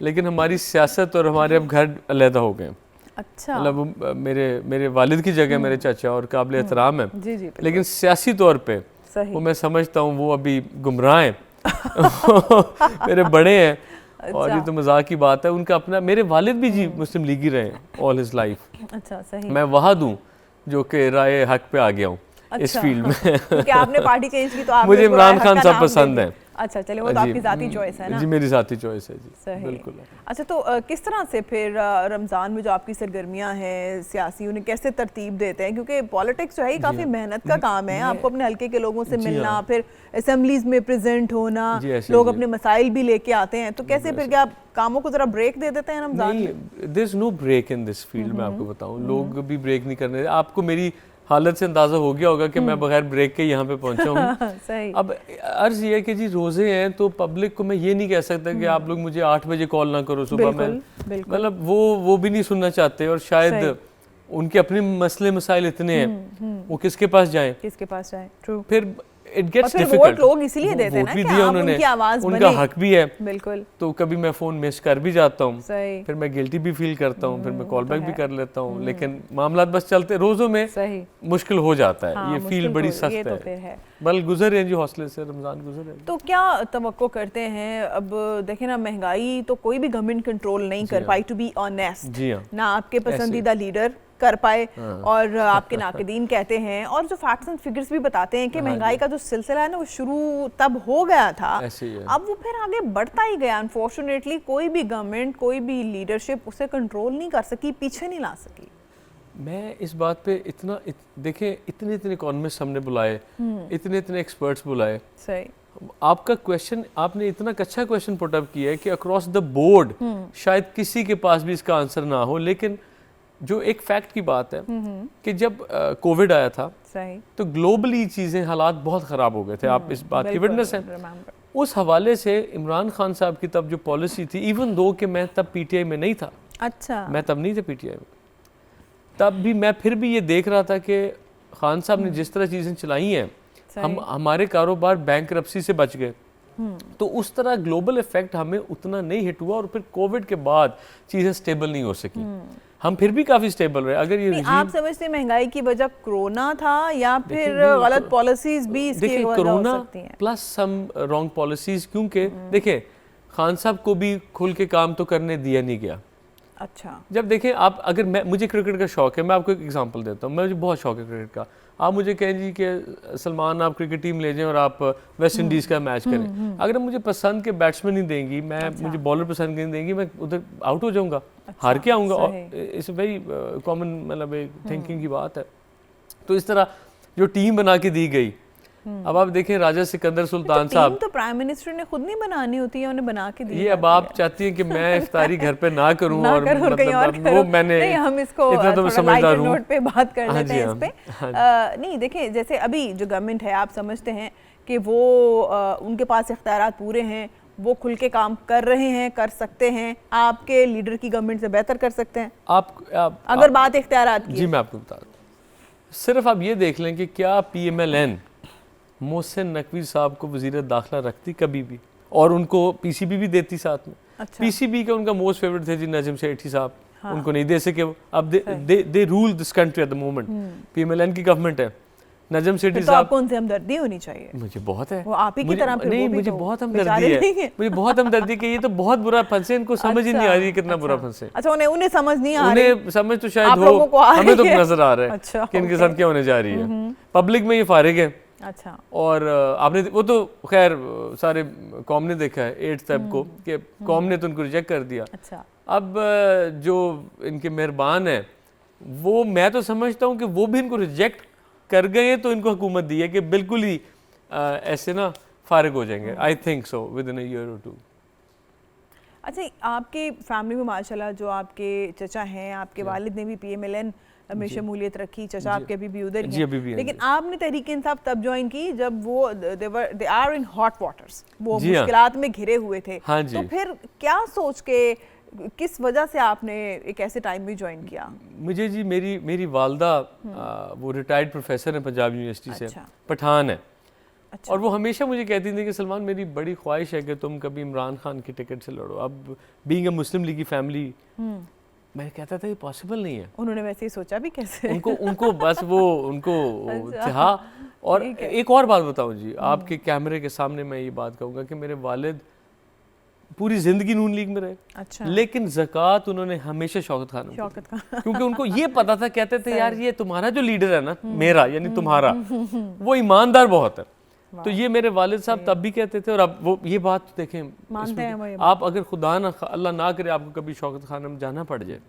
लेकिन हमारी सियासत और हमारे अब घर अलहदा हो गए। अच्छा, मतलब वो मेरे वालिद की जगह मेरे चाचा और काबिल एहतराम है, जी जी, बिल्कुल। लेकिन सियासी तौर पे सही। वो मैं समझता हूँ वो अभी गुमराह हैं मेरे बड़े हैं। और ये तो मजाक की बात है, उनका अपना, मेरे वालिद भी जी मुस्लिम लीग ही रहे हैं ऑल हिज लाइफ। अच्छा, सही। मैं वहाँ दूँ जो कि राय हक पे आ गया हूँ इस अच्छा, फील्ड में। क्योंकि आपने पार्टी चेंज की तो आपने मुझे उसको इमरान राय खान हक का साहब नाम दे पसंद दिया। हैं। अच्छा चलिए, वो तो जी, आपकी जाती चॉइस है ना। जी मेरी जाती चॉइस है जी, सही। बिल्कुल। अच्छा, तो किस तरह से फिर रमज़ान में जो आपकी सरगर्मियां हैं सियासी, उन्हें कैसे तरतीब देते हैं? क्योंकि पॉलिटिक्स जो है ये काफ़ी मेहनत का काम है, आपको अपने हल्के के लोगों से मिलना, फिर असेंबलीज में प्रेजेंट होना, जी, ऐसे लोग जी। अपने मसाइल भी लेके आते हैं, तो कैसे फिर क्या आप कामों को जरा ब्रेक दे देते हैं रमज़ान में? नहीं, there is no break in this field. मैं आपको बताऊं, लोग भी ब्रेक नहीं करने। आपको मेरी हालत से अंदाजा हो गया होगा कि मैं बगैर ब्रेक के यहाँ पे पहुंचा हूँ। सही। अब अर्ज ये है कि जी रोजे हैं तो पब्लिक को मैं ये नहीं कह सकता कि आप लोग मुझे 8 बजे कॉल ना करो सुबह में, बिल्कुल। मतलब वो भी नहीं सुनना चाहते, और शायद उनके अपने मसले मसाइल इतने हैं, वो किसके पास जाएं? किसके पास जाए? ट्रू। फिर इट गेट्स फिर डिफिकल्ट। वोट लोग इसीलिए देते हैं ना कि आप उनकी आवाज उनका बने। हक भी है। बिल्कुल, तो कभी मैं फ़ोन मिस कर भी जाता हूँ, सही। फिर मैं गिल्टी भी फील करता हूँ, फिर मैं कॉल तो बैक भी है। कर लेता हूँ, लेकिन मामला बस चलते रोज़ों में सही। मुश्किल हो जाता है। हाँ, ये मुश्किल फील बड़ी तो- सख्त ये तो है। फिर है। बल गुजर है जी, हौसले से रमज़ान गुजर है। तो क्या तवक्को करते हैं? अब देखें ना, महंगाई तो कोई भी गवर्नमेंट कंट्रोल नहीं कर पाई, टू बी ऑनेस्ट। जी हाँ, ना आपके पसंदीदा लीडर कर पाए, और आपके नाकदीन कहते हैं, और जो फैक्ट्स एंड फिगर्स भी बताते हैं कि महंगाई का जो सिलसिला है ना वो शुरू तब हो गया था, ऐसे ही है। अब वो फिर आगे बढ़ता ही गया। अनफॉर्चुनेटली कोई भी गवर्नमेंट, कोई भी लीडरशिप उसे कंट्रोल नहीं कर सकी, पीछे नहीं ला सकी। मैं इस बात पे देखें, इतने इकोनॉमिस्ट हमने बुलाए, इतने एक्सपर्ट्स बुलाए। सही। आपका क्वेश्चन, आपने इतना अच्छा क्वेश्चन पुट अप किया है कि अक्रॉस द बोर्ड शायद किसी के पास भी इसका आंसर ना हो, लेकिन जो एक फैक्ट की बात है कि जब कोविड आया था सही। तो ग्लोबली चीज़ें, हालात बहुत ख़राब हो गए थे। आप इस बात की विटनेस हैं। Remember। उस हवाले से इमरान खान साहब की तब जो पॉलिसी थी, इवन दो कि मैं तब पीटीआई में नहीं था, अच्छा। मैं तब नहीं था पीटीआई में, तब भी मैं फिर भी ये देख रहा था कि खान साहब ने जिस तरह चीज़ें चलाई हैं, हमारे कारोबार बैंकरप्सी से बच गए। तो उस तरह ग्लोबल इफेक्ट हमें उतना नहीं हिट हुआ, और फिर कोविड के बाद चीज़ें स्टेबल नहीं हो सकी। हम फिर भी काफ़ी स्टेबल रहे। अगर ये आप समझते हैं महंगाई की वजह कोरोना था, या फिर गलत पॉलिसीज भी इसकी वजह हो कोरोना सकती हैं? प्लस सम रॉन्ग पॉलिसीज, क्योंकि देखें खान साहब को भी खुल के काम तो करने दिया नहीं गया। अच्छा। जब देखें आप, अगर मुझे क्रिकेट का शौक है, मैं आपको एक एग्जांपल देता हूँ, मुझे बहुत शौक है क्रिकेट का। आप मुझे कहें जी कि सलमान आप क्रिकेट टीम ले जाएं और आप वेस्ट इंडीज़ का मैच करें, अगर मुझे पसंद के बैट्समैन नहीं देंगी, मुझे बॉलर पसंद नहीं देंगी, मैं उधर आउट हो जाऊंगा, हार के आऊँगा। इट्स वेरी कॉमन, मतलब एक थिंकिंग की बात है। तो इस तरह जो टीम बना के दी गई, अब आप देखें राजा सिकंदर सुल्तान साहब, तो प्राइम मिनिस्टर ने खुद नहीं बनानी होती है, उन्हें बना के दी। ये अब आप चाहती हैं कि मैं इफ्तारी घर पे ना करूं, ना और करूं, मतलब कहीं और वो मैंने नहीं, हम इसको इतना तो मैं थोड़ा लाइटर समझदार हूं। नोट पे बात कर हाँ लेते जी, हैं हाँ, इस पे। नहीं देखें, जैसे अभी जो गवर्नमेंट है, आप समझते हैं कि वो उनके पास इख्तियारात पूरे हैं, वो खुल के काम कर रहे हैं, कर सकते हैं, आपके लीडर की गवर्नमेंट से बेहतर कर सकते हैं अगर बात इख्तियारात की। जी मैं आपको बता दूं, सिर्फ आप ये देख लें कि क्या PMLN मोहसिन नकवी साहब को वज़ीर दाखिला रखती कभी भी, और उनको PCB भी देती साथ में। अच्छा। PCB का उनका मोस्ट फेवरेट थे जी नजम सेठी साहब, उनको नहीं दे सके वो। अब they rule this country at the moment, PMLN की गवर्नमेंट है, नजम सेठी फिर तो साहब, आपको उनसे हमदर्दी होनी चाहिए। मुझे बहुत है, वो आप ही की तरह फिर नहीं वो भी मुझे तो बहुत बेचारे हमदर्दी नहीं है, है। मुझे बहुत हमदर्दी कि ये तो बहुत बुरा फंसे, इनको समझ ही नहीं आ रही है कितना बुरा फंसे। अच्छा, उन्हें समझ नहीं आ रही, उन्हें समझ तो शायद आप हो, लोगों को आ हमें तो रही है। नजर आ रहा है अच्छा, कि इनके ओके। साथ क्या होने जा रही है। पब्लिक में ये फारिग है, अच्छा, और आपने वो तो खैर सारे कौम ने देखा है 8 फेब को कि कौम ने तो उनको रिजेक्ट कर दिया। अच्छा, अब जो इनके मेहरबान है वो, मैं तो समझता हूँ कि वो भी इनको रिजेक्ट कर गए तो इनको हुकूमत दी है कि बिल्कुल ही ऐसे ना फारिग हो जाएंगे। I think so with in a year और 2। अच्छा, आपके फैमिली में माशाल्लाह जो आपके चचा हैं, आपके वालिद ने भी PMLN में शमूलियत रखी, चचा आपके अभी भी उधर ही जी, हैं। अभी भी हैं, लेकिन जी। आपने तहरीक इंसाफ तब ज्वाइन की जब वो they are in hot waters, वो जी हाँ। मुश्किलात में घिरे हुए थे। हाँ जी। तो फिर क्या सोच के, किस वजह से आपने एक ऐसे टाइम में ज्वाइन किया? मुझे जी मेरी वालदा वो रिटायर्ड प्रोफेसर हैं पंजाब यूनिवर्सिटी से, अच्छा। पठान है। अच्छा। और वो हमेशा मुझे कहती थी कि सलमान मेरी बड़ी ख्वाहिश है कि तुम कभी इमरान खान की टिकट से लड़ो। अब बीइंग अ मुस्लिम लीग की फैमिली, मैं कहता था ये पॉसिबल नहीं है। उन्होंने वैसे ही सोचा भी कैसे? उनको बस वो उनको अच्छा। था। और ठीक है। एक और बात बताऊं जी, आपके कैमरे के सामने मैं ये बात कहूँगा कि मेरे वालिद पूरी ज़िंदगी नून लीग में रहे, अच्छा, लेकिन ज़कात उन्होंने हमेशा शौकत खान को शौकत दी। का क्योंकि उनको ये पता था, कहते थे यार ये तुम्हारा जो लीडर है ना, मेरा यानी तुम्हारा, वो ईमानदार बहुत है। तो ये मेरे वालिद साहब तब भी कहते थे, और अब वो ये बात देखें, मानते हैं वो ये आप अगर खुदा ना अल्लाह ना करे आपको कभी शौकत खाना में जाना पड़ जाए,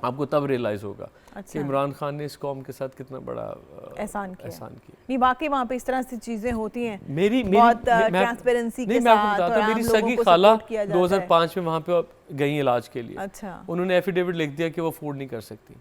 आपको तब रियलाइज होगा कि अच्छा। इमरान खान ने इस कौम के साथ कितना बड़ा एहसान किया। एहसान किया। नहीं, वाकई वहाँ पे इस तरह से चीजें होती हैं, मेरी बहुत मैं- ट्रांसपेरेंसी के नहीं, मैं आपको साथ, बताता और हूँ, मेरी आम लोगों सगी को खाला support किया जाता है। 2005 में वहाँ पे गई इलाज के लिए। अच्छा, उन्होंने एफिडेविट लिख दिया कि वो अफोर्ड नहीं कर सकती।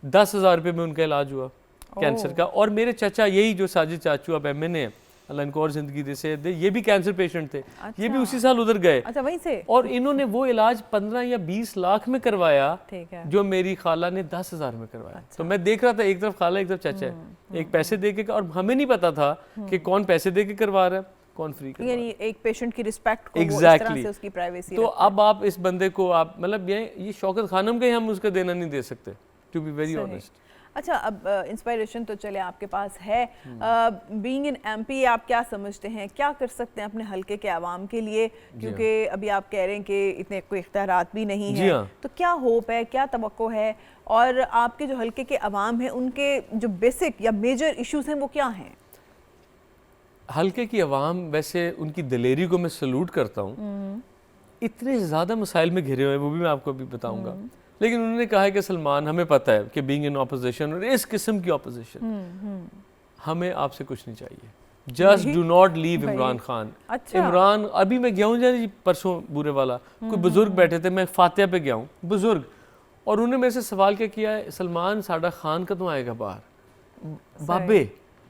10,000 रुपये में उनका इलाज हुआ कैंसर का। और मेरे चाचा, यही जो साजिद चाचू अब MN है, अल्लाह इनको और जिंदगी दे से दे, ये भी कैंसर पेशेंट थे। ये भी उसी साल उधर गए, अच्छा, वहीं से। और इन्होंने वो इलाज 15 या 20 लाख में करवाया, ठीक है। जो मेरी खाला ने 10,000 में करवाया। तो मैं देख रहा था, एक तरफ खाला एक तरफ चाचा है, एक पैसे दे के, और हमें नहीं पता था कि कौन पैसे दे के करवा रहा है, कौन फ्री करवा रहा है। यानी एक पेशेंट की रिस्पेक्ट को वो इस Exactly. तरह से उसकी प्राइवेसी। तो अब आप इस बंदे को आप मतलब ये शौकत खानम का ही हम उसका देना नहीं दे सकते, टू बी वेरी ऑनेस्ट। अच्छा, अब इंस्पायरेशन तो चले आपके पास है, बीइंग इन MP आप क्या समझते हैं, क्या कर सकते हैं अपने हलके के आवाम के लिए? क्योंकि अभी आप कह रहे हैं कि इतने कोई इख्तियारात भी नहीं जी है, हाँ। तो क्या होप है, क्या तवक्को है, और आपके जो हलके के अवाम हैं उनके जो बेसिक या मेजर इश्यूज हैं वो क्या हैं? हल्के की आवाम, वैसे उनकी दिलेरी को मैं सल्यूट करता हूँ। इतने ज़्यादा मसाइल में घिरे हुए हैं, वो भी मैं आपको अभी बताऊंगा। लेकिन उन्होंने कहा है कि सलमान, हमें पता है कि बीइंग इन ऑपोजिशन, और इस किस्म की ऑपोजिशन, हमें आपसे कुछ नहीं चाहिए। Just do not leave Imran Khan. अच्छा। इमरान, अभी मैं गया हूँ जी परसों बुरे वाला, कोई बुजुर्ग बैठे थे, मैं फातिया पे गया हूँ, बुजुर्ग, और उन्होंने मेरे से सवाल क्या किया है, सलमान साडा खान कदों आएगा बाहर? बाबे,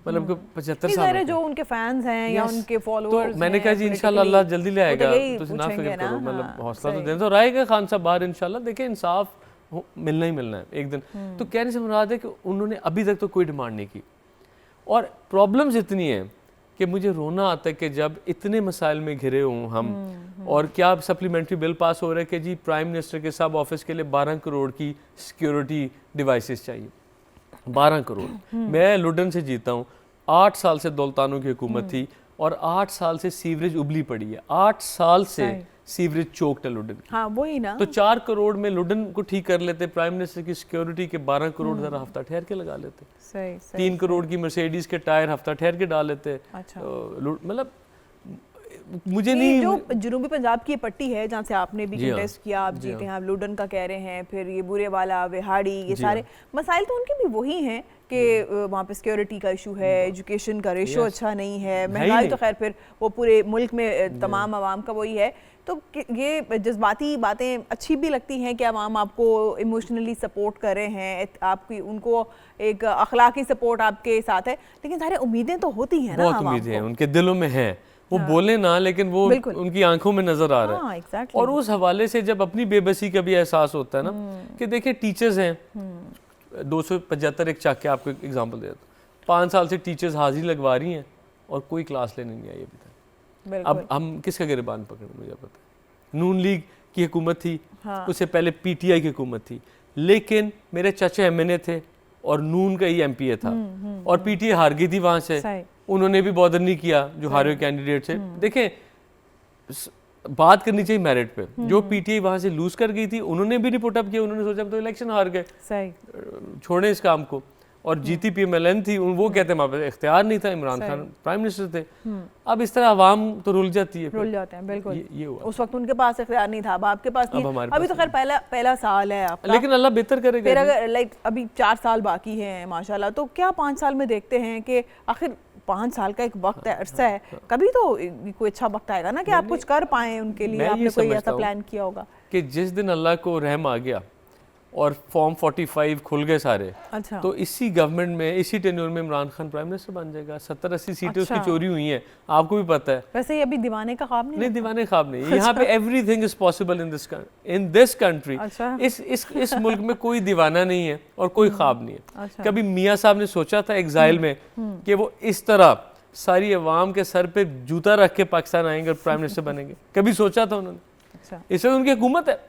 मतलब कि 75 साल जो उनके फैंस हैं या Yes. उनके फॉलोअर्स तो मैंने कहा जी इंशाल्लाह अल्लाह जल्दी ले आएगा, तो ना फिक्र करो, हाँ, मतलब हौसला तो देना, और आएगा खान साहब बाहर इंशाल्लाह। देखिए इंसाफ मिलना ही मिलना है एक दिन। तो कहने से मुराद है कि उन्होंने अभी तक तो कोई डिमांड नहीं की, और प्रॉब्लम्स इतनी है कि मुझे रोना आता है कि जब इतने मसाइल में घिरे हों हम, और क्या सप्लीमेंट्री बिल पास हो रहा है कि जी प्राइम मिनिस्टर के सब ऑफिस के लिए 12 करोड़ की सिक्योरिटी डिवाइसेस चाहिए। 12 करोड़। मैं लुडन से जीता हूँ, 8 साल से दौलतानों की हुकूमत थी, और 8 साल से सीवरेज उबली पड़ी है, 8 साल से सीवरेज चोक्ड है लुडन की। हाँ, वही ना। तो 4 करोड़ में लुडन को ठीक कर लेते, प्राइम मिनिस्टर की सिक्योरिटी के 12 करोड़ जरा हफ्ता ठहर के लगा लेते। सही, 3 करोड़ की मर्सिडीज के टायर हफ्ता ठहर के डाल लेते। अच्छा। मतलब मुझे ये नहीं, जो जनूबी पंजाब की ये पट्टी है जहाँ से आपने भी जी हाँ, कंटेस्ट किया, आप जी जीते हाँ। हैं, आप लुडन का कह रहे हैं, फिर ये बुरे वाला, विहाड़ी, ये जी सारे मसाइल तो उनके भी वही हैं कि वहाँ पे सिक्योरिटी का इशू है, एजुकेशन का रेशो अच्छा नहीं है, महंगाई तो खैर फिर वो पूरे मुल्क में तमाम आवाम का वही है। तो ये जज्बाती बातें अच्छी भी लगती हैं कि आवाम आपको इमोशनली सपोर्ट कर रहे हैं, आपकी उनको एक अखलाकी सपोर्ट आपके साथ है, लेकिन सारे उम्मीदें तो होती हैं ना, बहुत उम्मीदें हैं उनके दिलों में हैं, वो बोले ना, लेकिन वो उनकी आंखों में नजर आ रहा है। हाँ, exactly. और उस हवाले से जब अपनी बेबसी का भी एहसास होता है ना, कि देखिए टीचर्स हैं, 275 एक चाक के आपको एग्जांपल दे देता हूं, 5 साल से टीचर्स हाजिरी लगवा रही हैं और कोई क्लास लेने नहीं आई अभी तक। अब हम किसका गिरबान पकड़े, मुझे पता है। नून लीग की हुकूमत थी, उससे पहले PTI की हुकूमत थी, लेकिन मेरे चाचा MNA थे, और नून का ही एमपीए था और पीटीए हार गई थी वहां से, उन्होंने भी बॉदर नहीं किया जो हारे हुए कैंडिडेट से। देखें, बात करनी चाहिए मेरिट पे। जो पीटीआई वहां से लूज कर गई थी उन्होंने भी नहीं पुट अप किया, उन्होंने सोचा तो इलेक्शन हार गए, छोड़े इस काम को। और जीती पीएमएलएन थी, वो कहते हैं हमारे पास इख्तियार नहीं था, इमरान खान प्राइम मिनिस्टर थे। अब इस तरह आवाम तो रुल जाती है, रुल जाते हैं बिल्कुल। ये हुआ। उस वक्त उनके पास इख्तियार नहीं था, अब आपके पास नहीं है। अभी तो खैर पहला साल है आपका, लेकिन अल्लाह बेहतर करेगा। फिर अगर लाइक अभी 4 साल बाकी हैं माशाल्लाह, तो क्या 5 साल में देखते हैं कि आखिर 5 साल का एक वक्त है, अरसा है, कभी तो कोई अच्छा वक्त आएगा ना कि आप कुछ कर पाएं उनके लिए, आपने कोई ऐसा प्लान किया होगा? कि जिस दिन अल्लाह को रहम आ गया और फॉर्म 45 खुल गए सारे, अच्छा, तो इसी गवर्नमेंट में, इसी टेन्योर में इमरान खान प्राइम मिनिस्टर बन जाएगा। 70-80 सीटें उसकी चोरी हुई हैं, आपको भी पता है। वैसे ये अभी दीवाने का ख्वाब नहीं, दीवाने ख्वाब नहीं। यहाँ पे everything is possible in this country. इस मुल्क में कोई दीवाना नहीं है और कोई ख्वाब नहीं है। कभी मियाँ साहब ने सोचा था एग्जाइल में कि वो इस तरह सारी अवाम के सर पे जूता रख के पाकिस्तान आएंगे और प्राइम मिनिस्टर बनेंगे? कभी सोचा था उन्होंने? इससे उनकी हुकूमत है।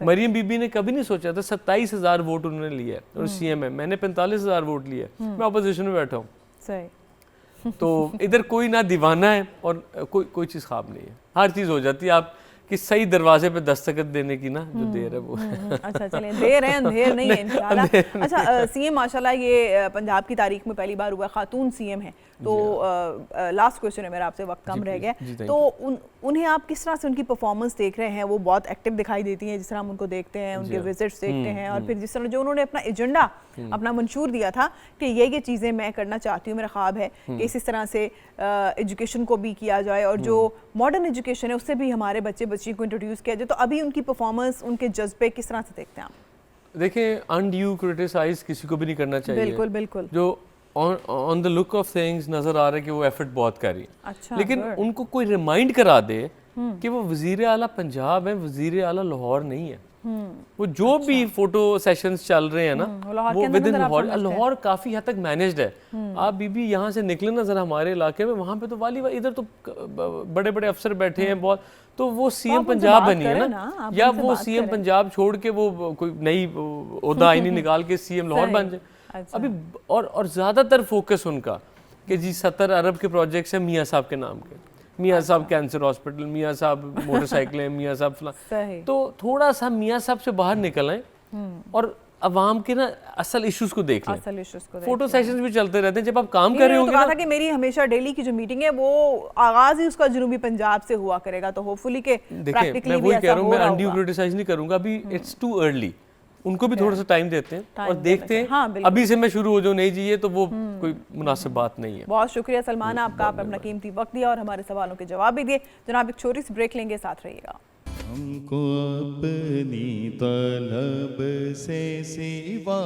मरियम बीबी ने कभी नहीं सोचा था। 27,000 वोट उन्होंने लिया और सीएम है, मैंने 45,000 वोट लिया, मैं अपोजिशन में बैठा हूँ। तो इधर कोई ना दीवाना है और कोई चीज़ ख्वाब नहीं है, हर चीज़ हो जाती है। आप कि सही दरवाजे पे दस्तखत देने की ना जो देर है वो अच्छा चलें, देर है अंधेर नहीं है इंशाल्लाह। अच्छा, सीएम माशाल्लाह ये पंजाब की तारीख में पहली बार हुआ खातून सीएम है। तो लास्ट क्वेश्चन है मेरा आपसे, वक्त कम रह गया, तो उन्हें आप किस तरह से उनकी परफॉर्मेंस देख रहे हैं? वो बहुत एक्टिव दिखाई देती हैं जिस तरह हम उनको देखते हैं, उनके विजिट्स देखते हैं, और फिर जिस तरह जो उन्होंने अपना एजेंडा अपना मंशूर दिया था कि ये चीज़ें मैं करना चाहती हूँ, मेरा ख्वाब है कि इस तरह से एजुकेशन को भी किया जाए और जो मॉडर्न एजुकेशन है उससे भी हमारे बच्ची को इंट्रोड्यूस किया जाए। तो अभी उनकी परफॉर्मेंस, उनके जज्बे किस तरह से देखते हैं आप? देखिए, अनड्यू क्रिटिसाइज किसी को भी नहीं करना चाहिए। बिल्कुल बिल्कुल। जो on the look of things नजर आ रहा है कि वो एफर्ट बहुत कर रही है, अच्छा, लेकिन उनको कोई रिमाइंड करा दे कि वो वजीर आला पंजाब है, वजीर आला लाहौर नहीं है। वो जो भी फोटो सेशंस चल रहे हैं ना, वो विद इन लाहौर काफी हद तक मैनेज्ड है। आप बीबी यहाँ से निकले ना जरा हमारे इलाके में, वहाँ पे तो वाली इधर तो बड़े बड़े अफसर बैठे हैं बहुत, तो वो सीएम पंजाब बनी है ना, या वो सीएम पंजाब छोड़ के वो कोई नई ओहदा आईनी निकाल के सीएम लाहौर बन जाए। अभी और ज्यादातर फोकस उनका कि जी 70 अरब के प्रोजेक्ट्स हैं मियाँ साहब के नाम के, मियाँ साहब कैंसर हॉस्पिटल, मियाँ साहब मोटरसाइकिलें, मियाँ साहब फलां। तो थोड़ा सा मियाँ साहब से बाहर निकल आए और अवाम के ना असल इश्यूज को देख लें। फोटो सेशंस भी चलते रहते हैं जब आप काम कर रहे होंगे। तो कहा था कि मेरी हमेशा डेली की जो मीटिंग है वो आगाज ही उसका जनूबी पंजाब से हुआ करेगा, तो होपफुली के देखिए मैं वही कह रहा हूँ, मैं अनड्यू क्रिटिसाइज नहीं करूंगा, अभी इट्स टू अर्ली, उनको भी थोड़ा सा टाइम देते हैं और देखते हैं। हाँ, अभी से मैं शुरू हो जाऊँ नहीं जी ये तो वो कोई मुनासिब बात नहीं है। बहुत शुक्रिया सलमान आपका, आप अपना कीमती वक्त दिया और हमारे सवालों के जवाब भी दिए। जनाब एक छोटी सी ब्रेक लेंगे, साथ रहिएगा। हमको अपनी तलब से सिवा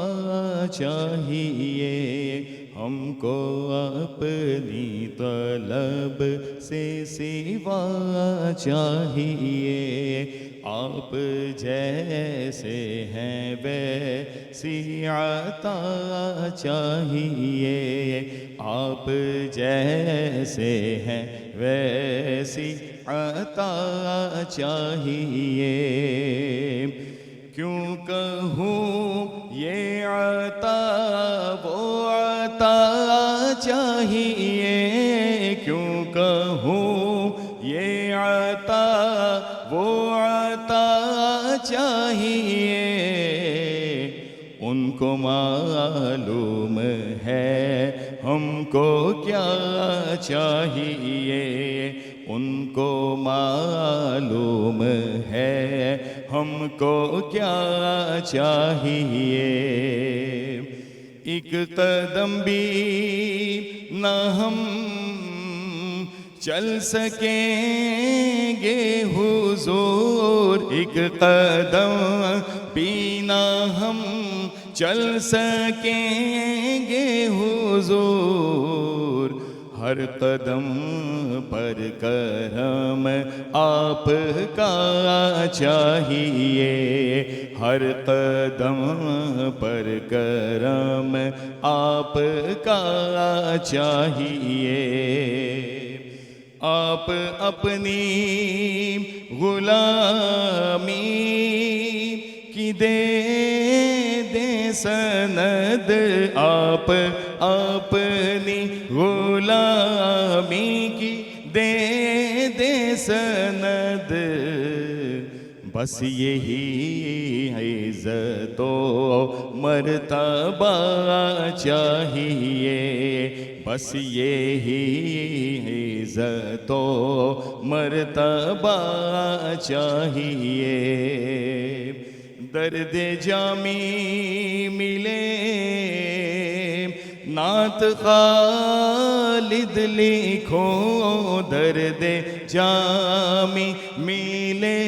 चाहिए, हमको अपनी तलब से सिवा चाहिए, आप जैसे हैं वैसी अता चाहिए, आप जैसे हैं वैसी अता चाहिए, क्यों कहूँ ये अता वो अता चाहिए, क्यों कहूँ ये अता वो अता चाहिए, उनको मालूम है हमको क्या चाहिए, उनको मालूम है हमको क्या चाहिए, एक कदम भी न हम चल सकेंगे हुजूर, एक कदम भी न हम चल सकेंगे हुजूर, हर कदम पर करम आपका चाहिए, हर कदम पर करम आपका चाहिए, आप अपनी गुलामी की दे सनद आप अपनी गुलामी की दे दे सनद, बस यही है इज़्ज़तो मर्तबा चाहिए, बस यही है इज़्ज़तो मर्तबा चाहिए। दर्द जामी मिले नात खालिद लिखो, दर्द जामी मिले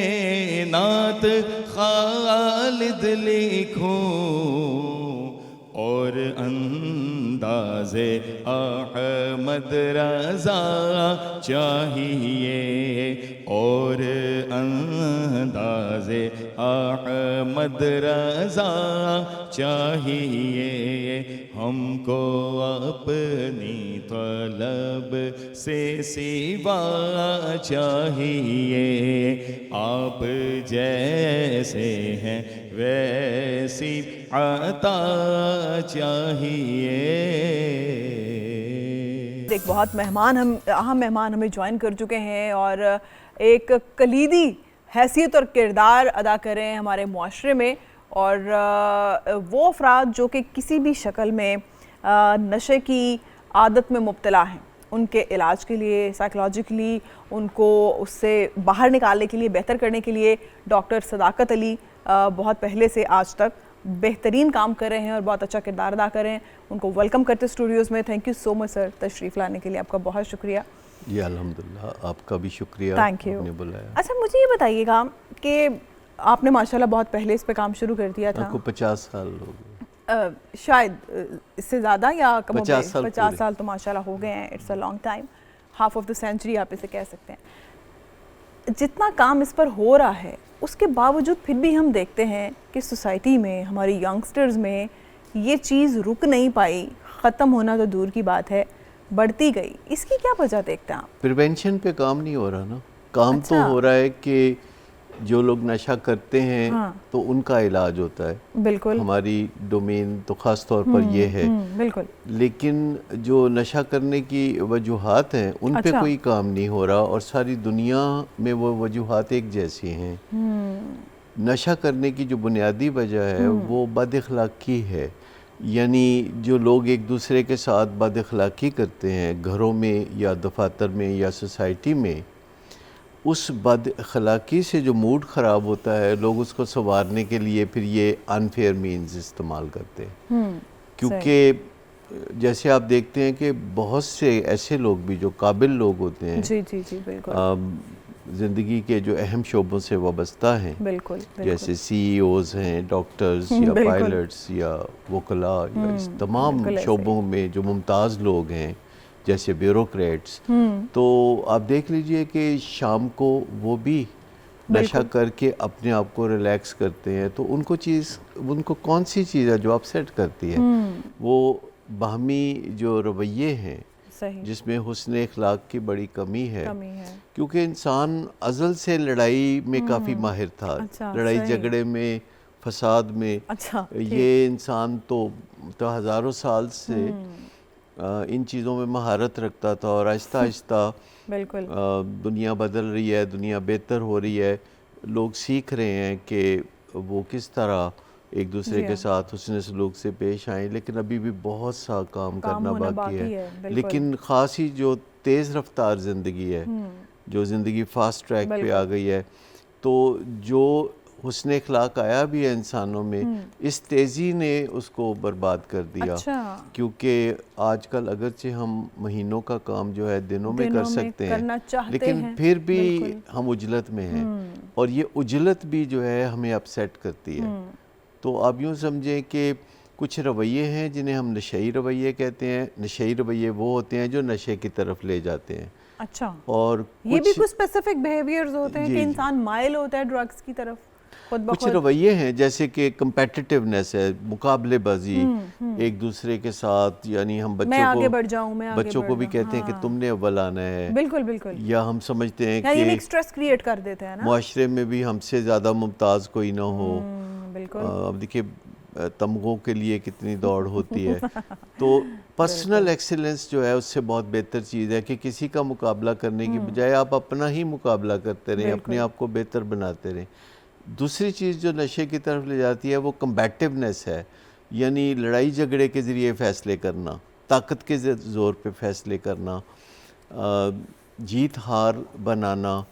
नात खालिद लिखो, और अंदाज़े अहमद रज़ा चाहिए, और अंदाज़े अहमद रज़ा चाहिए। हमको अपनी तलब से सिवा चाहिए, आप जैसे हैं वैसी अता चाहिए। एक बहुत अहम मेहमान हमें ज्वाइन कर चुके हैं और एक कलीदी हैसियत और किरदार अदा करें हमारे मुआशरे में, और वो अफराद जो कि किसी भी शक्ल में नशे की आदत में मुब्तला हैं, उनके इलाज के लिए साइकोलॉजिकली उनको उससे बाहर निकालने के लिए, बेहतर करने के लिए डॉक्टर सदाकत अली बहुत पहले से आज तक बेहतरीन काम कर रहे हैं और बहुत अच्छा किरदार अदा कर रहे हैं। उनको वेलकम करते स्टूडियोज़ में। Thank you so much sir, तशरीफ़ लाने के लिए आपका बहुत शुक्रिया। जी अल्हम्दुलिल्लाह, आपका भी शुक्रिया, थैंक यू। आपने बुलाया। अच्छा, मुझे ये बताइएगा कि आपने माशाल्लाह बहुत पहले इस पे काम शुरू कर दिया था। आपको 50 साल हो गए, शायद इससे ज़्यादा या कम। 50 साल 50 साल तो माशाल्लाह हो गए हैं। It's a long time, half of the century आप इसे कह सकते हैं। जितना काम इस पर हो रहा है उसके बावजूद फिर भी हम देखते हैं कि सोसाइटी में, हमारी यंगस्टर्स में ये चीज़ रुक नहीं पाई, ख़त्म होना तो दूर की बात है, बढ़ती गई। इसकी क्या वजह देखते हैं आप? प्रिवेंशन पे काम नहीं हो रहा ना। काम अच्छा। तो हो रहा है कि जो लोग नशा करते हैं हाँ। तो उनका इलाज होता है, बिल्कुल। हमारी डोमेन तो ख़ास तौर पर ये है, बिल्कुल। लेकिन जो नशा करने की वजूहात हैं उन पे अच्छा। कोई काम नहीं हो रहा, और सारी दुनिया में वो वजूहात एक जैसी हैं। नशा करने की जो बुनियादी वजह है वो बदअखलाक़ी है, यानी जो लोग एक दूसरे के साथ बदअखलाक़ी करते हैं घरों में या दफातर में या सोसाइटी में, उस बदअखलाक़ी से जो मूड ख़राब होता है, लोग उसको संवारने के लिए फिर ये अनफेयर मीन्स इस्तेमाल करते हैं। क्योंकि जैसे आप देखते हैं कि बहुत से ऐसे लोग भी जो काबिल लोग होते हैं, जी जी जी, बिल्कुल, ज़िंदगी के जो अहम शोबों से वाबस्ता हैं, बिल्कुल, जैसे CEOs हैं, डॉक्टर्स या बिल्कुल। पायलट्स या वकला या इस तमाम बिल्कुल ऐसे शोबों में जो मुमताज़ लोग हैं, जैसे ब्यूरोक्रेट्स, तो आप देख लीजिए कि शाम को वो भी नशा करके अपने आप को रिलैक्स करते हैं, तो उनको कौन सी चीज़ है जो अपसेट करती है? वो बाहमी जो रवैये हैं, जिसमें हुस्न इखलाक की बड़ी कमी है, क्योंकि इंसान अज़ल से लड़ाई में काफ़ी माहिर था। अच्छा, लड़ाई झगड़े में, फसाद में। अच्छा, ये इंसान तो हज़ारों साल से इन चीज़ों में महारत रखता था, और आहिस्ता आहिस्ता बिल्कुल दुनिया बदल रही है, दुनिया बेहतर हो रही है, लोग सीख रहे हैं कि वो किस तरह एक दूसरे के साथ हुस्न सलूक से पेश आएँ, लेकिन अभी भी बहुत सा काम करना बाकी है। लेकिन ख़ास ही जो तेज़ रफ्तार ज़िंदगी है, जो ज़िंदगी फास्ट ट्रैक पे आ गई है, तो जो हुस्न इखलाक आया भी है इंसानों में, इस तेज़ी ने उसको बर्बाद कर दिया। अच्छा। क्योंकि आजकल अगरचे हम महीनों का काम जो है दिनों में कर सकते हैं, लेकिन फिर भी हम उजलत में हैं, और ये उजलत भी जो है हमें अपसेट करती है। तो आप यूँ समझें कि कुछ रवैये हैं जिन्हें हम नशई रवैये कहते हैं। नशई रवैये वो होते हैं जो नशे की तरफ ले जाते हैं। अच्छा। और ये भी कुछ स्पेसिफिक बिहेवियर्स होते हैं कि इंसान माइल होता है ड्रग्स की तरफ? कुछ रवैये हैं जैसे कि कम्पेटिटिवनेस है, मुकाबलेबाजी एक दूसरे के साथ, यानी हम बच्चों को भी कहते हैं कि तुमने अव्वल आना है। बिल्कुल बिल्कुल। या हम समझते हैं कि एक स्ट्रेस क्रिएट कर देते हैं ना, मुआशरे में भी हमसे ज़्यादा मुमताज़ कोई ना हो। बिल्कुल। अब देखिए तमगों के लिए कितनी दौड़ होती है। तो पर्सनल एक्सीलेंस जो है उससे बहुत बेहतर चीज़ है कि किसी का मुकाबला करने की बजाय आप अपना ही मुकाबला करते रहें, अपने आप को बेहतर बनाते रहें। दूसरी चीज़ जो नशे की तरफ ले जाती है वो कम्बैटिवनेस है, यानी लड़ाई झगड़े के ज़रिए फ़ैसले करना, ताकत के ज़ोर पे फ़ैसले करना, जीत हार बनाना,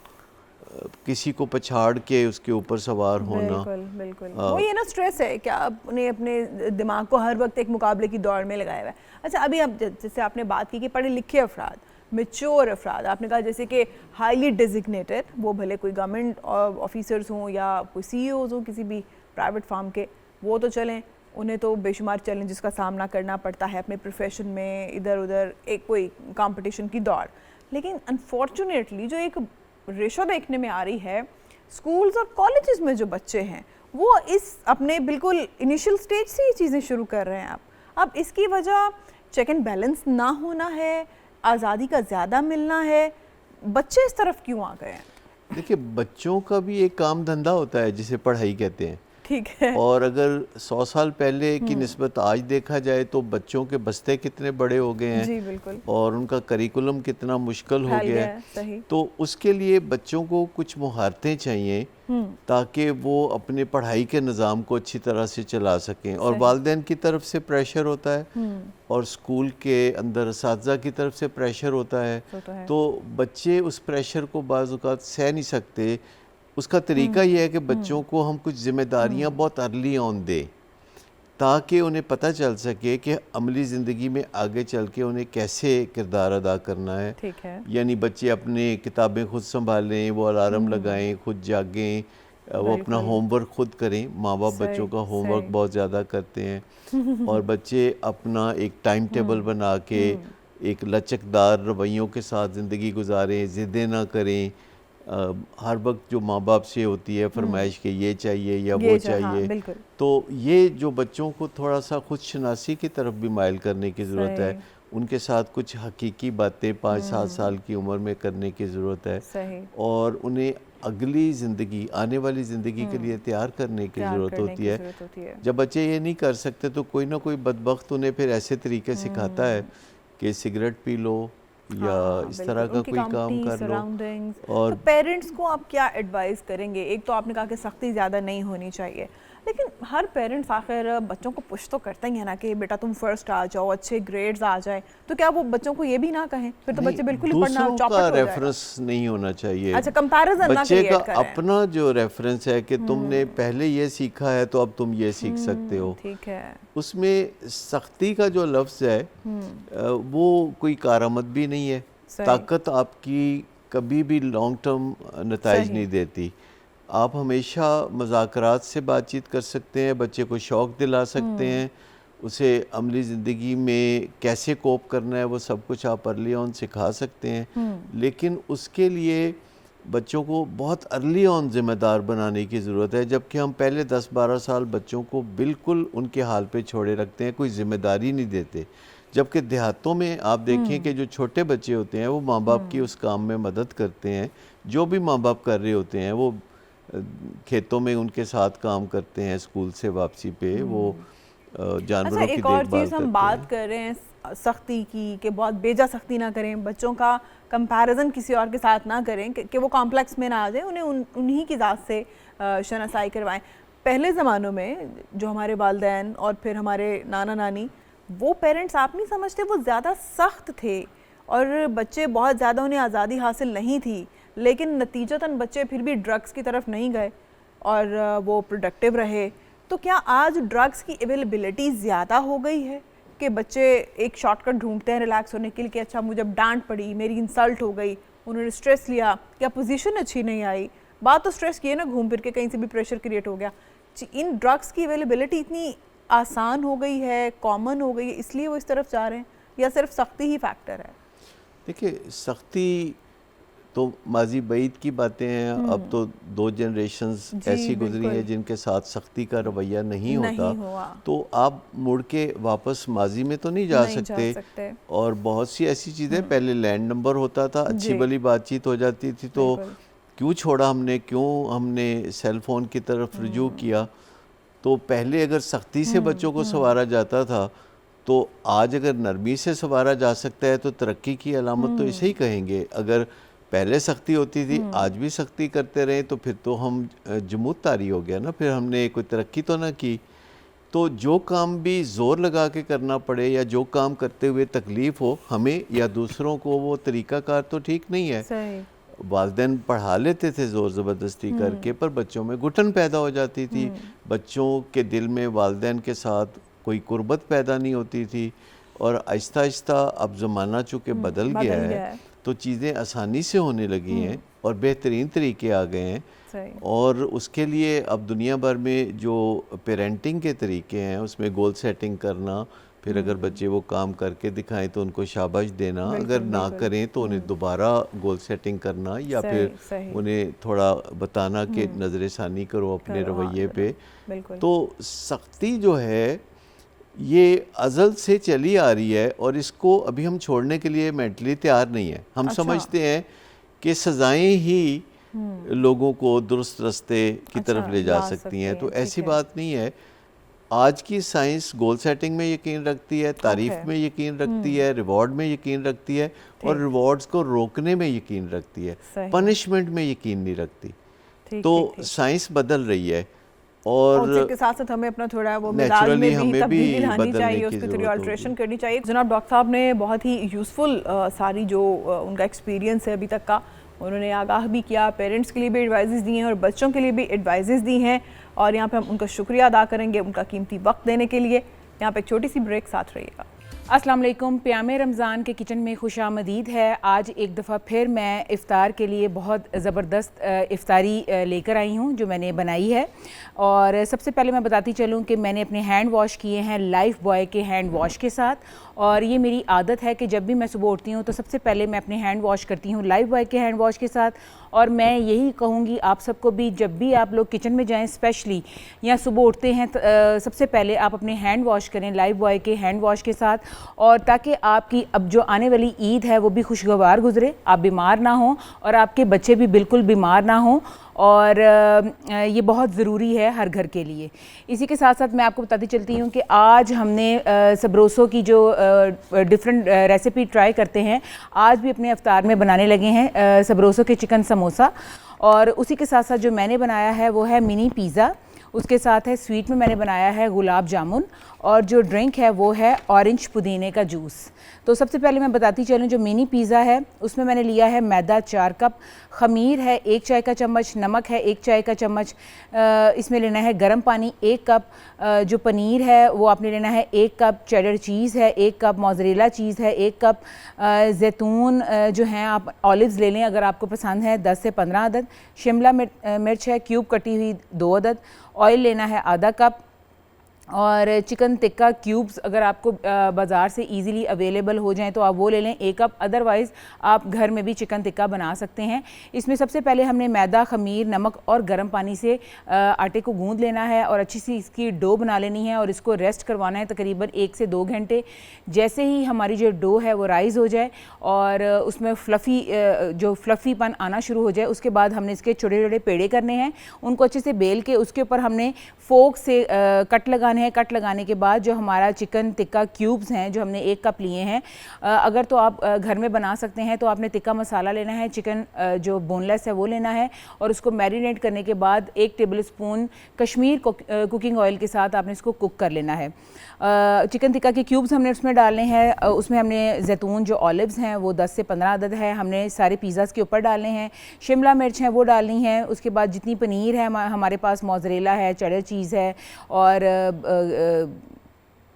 किसी को पछाड़ के उसके ऊपर सवार होना। बिल्कुल बिल्कुल, वो ये ना स्ट्रेस है कि आपने अपने दिमाग को हर वक्त एक मुकाबले की दौड़ में लगाया हुआ है। अच्छा, अभी आप जैसे आपने बात की कि पढ़े लिखे अफराद, मेच्योर अफराद, आपने कहा जैसे कि हाईली डिजिग्नेटेड, वो भले कोई गवर्नमेंट ऑफिसर्स हों या कोई CEOs हों किसी भी प्राइवेट फार्म के, वो तो चलें, उन्हें तो बेशुमार चैलेंजेस का सामना करना पड़ता है अपने प्रोफेशन में, इधर उधर एक कोई कंपटीशन की दौड़। लेकिन अनफॉर्चुनेटली जो एक रेशो देखने में आ रही है, स्कूल्स और कॉलेजेस में जो बच्चे हैं वो इस अपने बिल्कुल इनिशियल स्टेज से ये चीज़ें शुरू कर रहे हैं। अब इसकी वजह चेक एंड बैलेंस ना होना है, आज़ादी का ज़्यादा मिलना है, बच्चे इस तरफ क्यों आ गए हैं? देखिए, बच्चों का भी एक काम धंधा होता है जिसे पढ़ाई कहते हैं। ठीक है। और अगर 100 साल पहले की निस्बत आज देखा जाए तो बच्चों के बस्ते कितने बड़े हो गए हैं। जी बिल्कुल। और उनका करिकुलम कितना मुश्किल हो गया है। सही। तो उसके लिए बच्चों को कुछ महारतें चाहिए ताकि वो अपने पढ़ाई के निज़ाम को अच्छी तरह से चला सकें। और वालिदैन की तरफ से प्रेशर होता है और स्कूल के अंदर असातिज़ा की तरफ से प्रेशर होता है। तो बच्चे उस प्रेशर को बाज़ औक़ात सह नहीं सकते। उसका तरीका यह है कि बच्चों को हम कुछ ज़िम्मेदारियां बहुत अर्ली ऑन दें ताकि उन्हें पता चल सके कि अमली ज़िंदगी में आगे चल के उन्हें कैसे किरदार अदा करना है। ठीक है। यानी बच्चे अपने किताबें खुद संभालें, वो अलार्म लगाएं, खुद जागें, वो अपना होमवर्क खुद करें। माँ बाप बच्चों का होमवर्क बहुत ज़्यादा करते हैं और बच्चे अपना एक टाइम टेबल बना के एक लचकदार रवैयों के साथ ज़िंदगी गुजारें, ज़िद्दें ना करें। हर वक्त जो माँ बाप से होती है फरमाइश के ये चाहिए या वो चाहिए। तो ये जो बच्चों को थोड़ा सा खुद शनासी की तरफ भी माइल करने की ज़रूरत है, उनके साथ कुछ हकीकी बातें 5-7 साल की उम्र में करने की ज़रूरत है और उन्हें अगली ज़िंदगी, आने वाली ज़िंदगी के लिए तैयार करने की ज़रूरत होती है। जब बच्चे ये नहीं कर सकते तो कोई ना कोई बदबख्त उन्हें फिर ऐसे तरीके सिखाता है कि सिगरेट पी लो या इस तरह का कोई काम कर लो। और तो पेरेंट्स को आप क्या एडवाइस करेंगे? एक तो आपने कहा कि सख्ती ज़्यादा नहीं होनी चाहिए, लेकिन हर पेरेंट्स आखिर बच्चों को पुश तो करता ही है ना कि बेटा तुम फर्स्ट आ जाओ, अच्छे ग्रेड्स आ जाए। तो क्या वो बच्चों को ये भी ना कहें? फिर तो बच्चे बिल्कुल ही पढ़ना चौपट हो जाएगा। रेफरेंस नहीं होना चाहिए। अच्छा, कंपैरिजन ना बच्चे का अपना जो रेफरेंस है कि तुमने पहले ये सीखा है तो अब तुम ये सीख सकते हो। ठीक है। उसमें सख्ती का जो लफ्ज़ है वो कोई कारामद भी नहीं है। ताकत आपकी कभी भी लॉन्ग टर्म नताइज नहीं देती। आप हमेशा मज़ाकरात से बातचीत कर सकते हैं, बच्चे को शौक़ दिला सकते हैं, उसे अमली ज़िंदगी में कैसे कोप करना है वो सब कुछ आप अर्ली ऑन सिखा सकते हैं। लेकिन उसके लिए बच्चों को बहुत अर्ली ऑन ज़िम्मेदार बनाने की ज़रूरत है, जबकि हम पहले 10-12 साल बच्चों को बिल्कुल उनके हाल पे छोड़े रखते हैं, कोई ज़िम्मेदारी नहीं देते। जबकि देहातों में आप देखें कि जो छोटे बच्चे होते हैं वो माँ बाप की उस काम में मदद करते हैं। जो भी माँ बाप कर रहे होते हैं वो खेतों में उनके साथ काम करते हैं, स्कूल से वापसी पे वो जानवरों की देखभाल करते हैं। एक और चीज़ हम बात कर रहे हैं सख्ती की कि बहुत बेजा सख्ती ना करें, बच्चों का कंपैरिजन किसी और के साथ ना करें कि वो कॉम्प्लेक्स में ना आ जाए, उन्हें उन्हीं की ज़ात से शनासाई करवाएं। पहले ज़मानों में जो हमारे वालिदैन और फिर हमारे नाना नानी, वो पेरेंट्स आप नहीं समझते वो ज़्यादा सख्त थे और बच्चे बहुत ज़्यादा उन्हें आज़ादी हासिल नहीं थी, लेकिन नतीजतन बच्चे फिर भी ड्रग्स की तरफ नहीं गए और वो प्रोडक्टिव रहे। तो क्या आज ड्रग्स की अवेलेबिलिटी ज़्यादा हो गई है कि बच्चे एक शॉर्टकट ढूंढते हैं रिलैक्स होने के लिए कि अच्छा मुझे डांट पड़ी, मेरी इंसल्ट हो गई, उन्होंने स्ट्रेस लिया, क्या पोजीशन अच्छी नहीं आई, बात तो स्ट्रेस की है ना, घूम फिर के कहीं से भी प्रेशर क्रिएट हो गया। इन ड्रग्स की अवेलेबिलिटी इतनी आसान हो गई है, कॉमन हो गई है, इसलिए वो इस तरफ जा रहे हैं या सिर्फ सख्ती ही फैक्टर है? देखिए, सख्ती तो माजी बईद की बातें हैं। अब तो 2 जनरेशंस ऐसी गुजरी हैं जिनके साथ सख्ती का रवैया नहीं होता। तो आप मुड़ के वापस माजी में तो नहीं जा सकते। और बहुत सी ऐसी चीज़ें, पहले लैंड नंबर होता था, अच्छी भली बातचीत हो जाती थी, तो क्यों छोड़ा हमने, क्यों हमने सेल फ़ोन की तरफ रुजू किया। तो पहले अगर सख्ती से बच्चों को संवारा जाता था, तो आज अगर नरमी से संवारा जा सकता है तो तरक्की की अलामत तो इसे ही कहेंगे। अगर पहले सख्ती होती थी, आज भी सख्ती करते रहे, तो फिर तो हम जमूत तारी हो गया ना, फिर हमने कोई तरक्की तो ना की। तो जो काम भी ज़ोर लगा के करना पड़े या जो काम करते हुए तकलीफ़ हो हमें या दूसरों को, वो तरीक़ाकार तो ठीक नहीं है। सही। वालिदैन पढ़ा लेते थे ज़ोर ज़बरदस्ती करके, पर बच्चों में घुटन पैदा हो जाती थी, बच्चों के दिल में वालिदैन के साथ कोई कुर्बत पैदा नहीं होती थी। और आहिस्ता आहिस्ता अब ज़माना चूँकि बदल गया है तो चीज़ें आसानी से होने लगी हैं और बेहतरीन तरीके आ गए हैं। और उसके लिए अब दुनिया भर में जो पेरेंटिंग के तरीके हैं उसमें गोल सेटिंग करना, फिर अगर बच्चे वो काम करके दिखाएं तो उनको शाबाश देना, अगर ना करें तो उन्हें दोबारा गोल सेटिंग करना या फिर उन्हें थोड़ा बताना कि नज़रसानी करो अपने रवैये पे। तो सख्ती जो है ये अज़ल से चली आ रही है और इसको अभी हम छोड़ने के लिए मेंटली तैयार नहीं है। हम समझते हैं कि सज़ाएं ही लोगों को दुरुस्त रास्ते की तरफ ले जा सकती हैं, तो ऐसी बात नहीं है। आज की साइंस गोल सेटिंग में यकीन रखती है, तारीफ में यकीन रखती है, रिवॉर्ड में यकीन रखती है और रिवॉर्ड्स को रोकने में यकीन रखती है, पनिशमेंट में यकीन नहीं रखती। तो साइंस बदल रही है और उसके साथ साथ हमें अपना थोड़ा वो मिजाज में भी तब्दीली लानी चाहिए, उसकी थोड़ी अल्ट्रेशन करनी चाहिए। जनाब डॉक्टर साहब ने बहुत ही यूज़फुल सारी जो उनका एक्सपीरियंस है अभी तक का, उन्होंने आगाह भी किया, पेरेंट्स के लिए भी एडवाइजेस दी हैं और बच्चों के लिए भी एडवाइजेस दी हैं और यहाँ पे हम उनका शुक्रिया अदा करेंगे उनका कीमती वक्त देने के लिए। यहाँ पे एक छोटी सी ब्रेक, साथ रहिएगा। अस्सलाम वालेकुम, प्यामे रमज़ान के किचन में खुशामदीद है। आज एक दफ़ा फिर मैं इफ़्तार के लिए बहुत ज़बरदस्त इफ़्तारी लेकर आई हूँ जो मैंने बनाई है। और सबसे पहले मैं बताती चलूँ कि मैंने अपने हैंड वॉश किए हैं लाइफ बॉय के हैंड वॉश के साथ। और ये मेरी आदत है कि जब भी मैं सुबह उठती हूँ तो सबसे पहले मैं अपने हैंड वॉश करती हूँ लाइफ बॉय के हैंड वॉश के साथ। और मैं यही कहूँगी आप सबको भी, जब भी आप लोग किचन में जाएं स्पेशली या सुबह उठते हैं सबसे पहले आप अपने हैंड वॉश करें लाइफ बॉय के हैंड वॉश के साथ, और ताकि आपकी अब जो आने वाली ईद है वो भी खुशगवार गुजरे, आप बीमार ना हों और आपके बच्चे भी बिल्कुल बीमार ना हों। और ये बहुत ज़रूरी है हर घर के लिए। इसी के साथ साथ मैं आपको बताती चलती हूँ कि आज हमने सबरोसो की जो डिफरेंट रेसिपी ट्राई करते हैं, आज भी अपने इफ्तार में बनाने लगे हैं सबरोसो के चिकन समोसा। और उसी के साथ साथ जो मैंने बनाया है वो है मिनी पिज़्ज़ा, उसके साथ है स्वीट में मैंने बनाया है गुलाब जामुन, और जो ड्रिंक है वो है ऑरेंज पुदीने का जूस। तो सबसे पहले मैं बताती चलूँ, जो मिनी पिज़्ज़ा है उसमें मैंने लिया है मैदा 4 कप, ख़मीर है 1 चाय का चम्मच, नमक है 1 चाय का चम्मच, इसमें लेना है गर्म पानी 1 कप, जो पनीर है वो आपने लेना है 1 कप, चेडर चीज़ है 1 कप, मोज़रेला चीज़ है 1 कप, जैतून जो हैं आप ऑलिव्स ले लें अगर आपको पसंद है 10 से 15 अदद, शिमला मिर्च है क्यूब कटी हुई 2 अदद, ऑयल लेना है आधा कप, और चिकन टिक्का क्यूब्स अगर आपको बाज़ार से इजीली अवेलेबल हो जाएं तो आप वो ले लें 1 कप, अदरवाइज़ आप घर में भी चिकन टिक्का बना सकते हैं। इसमें सबसे पहले हमने मैदा, ख़मीर, नमक और गर्म पानी से आटे को गूंद लेना है और अच्छी सी इसकी डो बना लेनी है और इसको रेस्ट करवाना है तकरीबन 1 से 2 घंटे। जैसे ही हमारी जो डो है वो राइज़ हो जाए और उसमें फ्लफ़ीपन आना शुरू हो जाए, उसके बाद हमने इसके छोटे छोटे पेड़े करने हैं, उनको अच्छे से बेल के उसके ऊपर हमने फोक से कट लगाने हैं। कट लगाने के बाद जो हमारा चिकन टिक्का क्यूब्स हैं जो हमने 1 कप लिए हैं, अगर तो आप घर में बना सकते हैं तो आपने टिक्का मसाला लेना है, चिकन जो बोनलेस है वो लेना है और उसको मैरिनेट करने के बाद 1 table spoon Kashmir cooking oil के साथ आपने इसको कुक कर लेना है। चिकन टिक्का के क्यूब्स हमने उसमें डालने हैं, उसमें हमने जैतून जो ऑलिव्स हैं वो 10 से 15 अदद है हमने सारे पिज़्ज़ास के ऊपर डालने हैं, शिमला मिर्च हैं वो डालनी है, उसके बाद जितनी पनीर है हमारे पास मोज़रेला है, चेडर चीज़ है और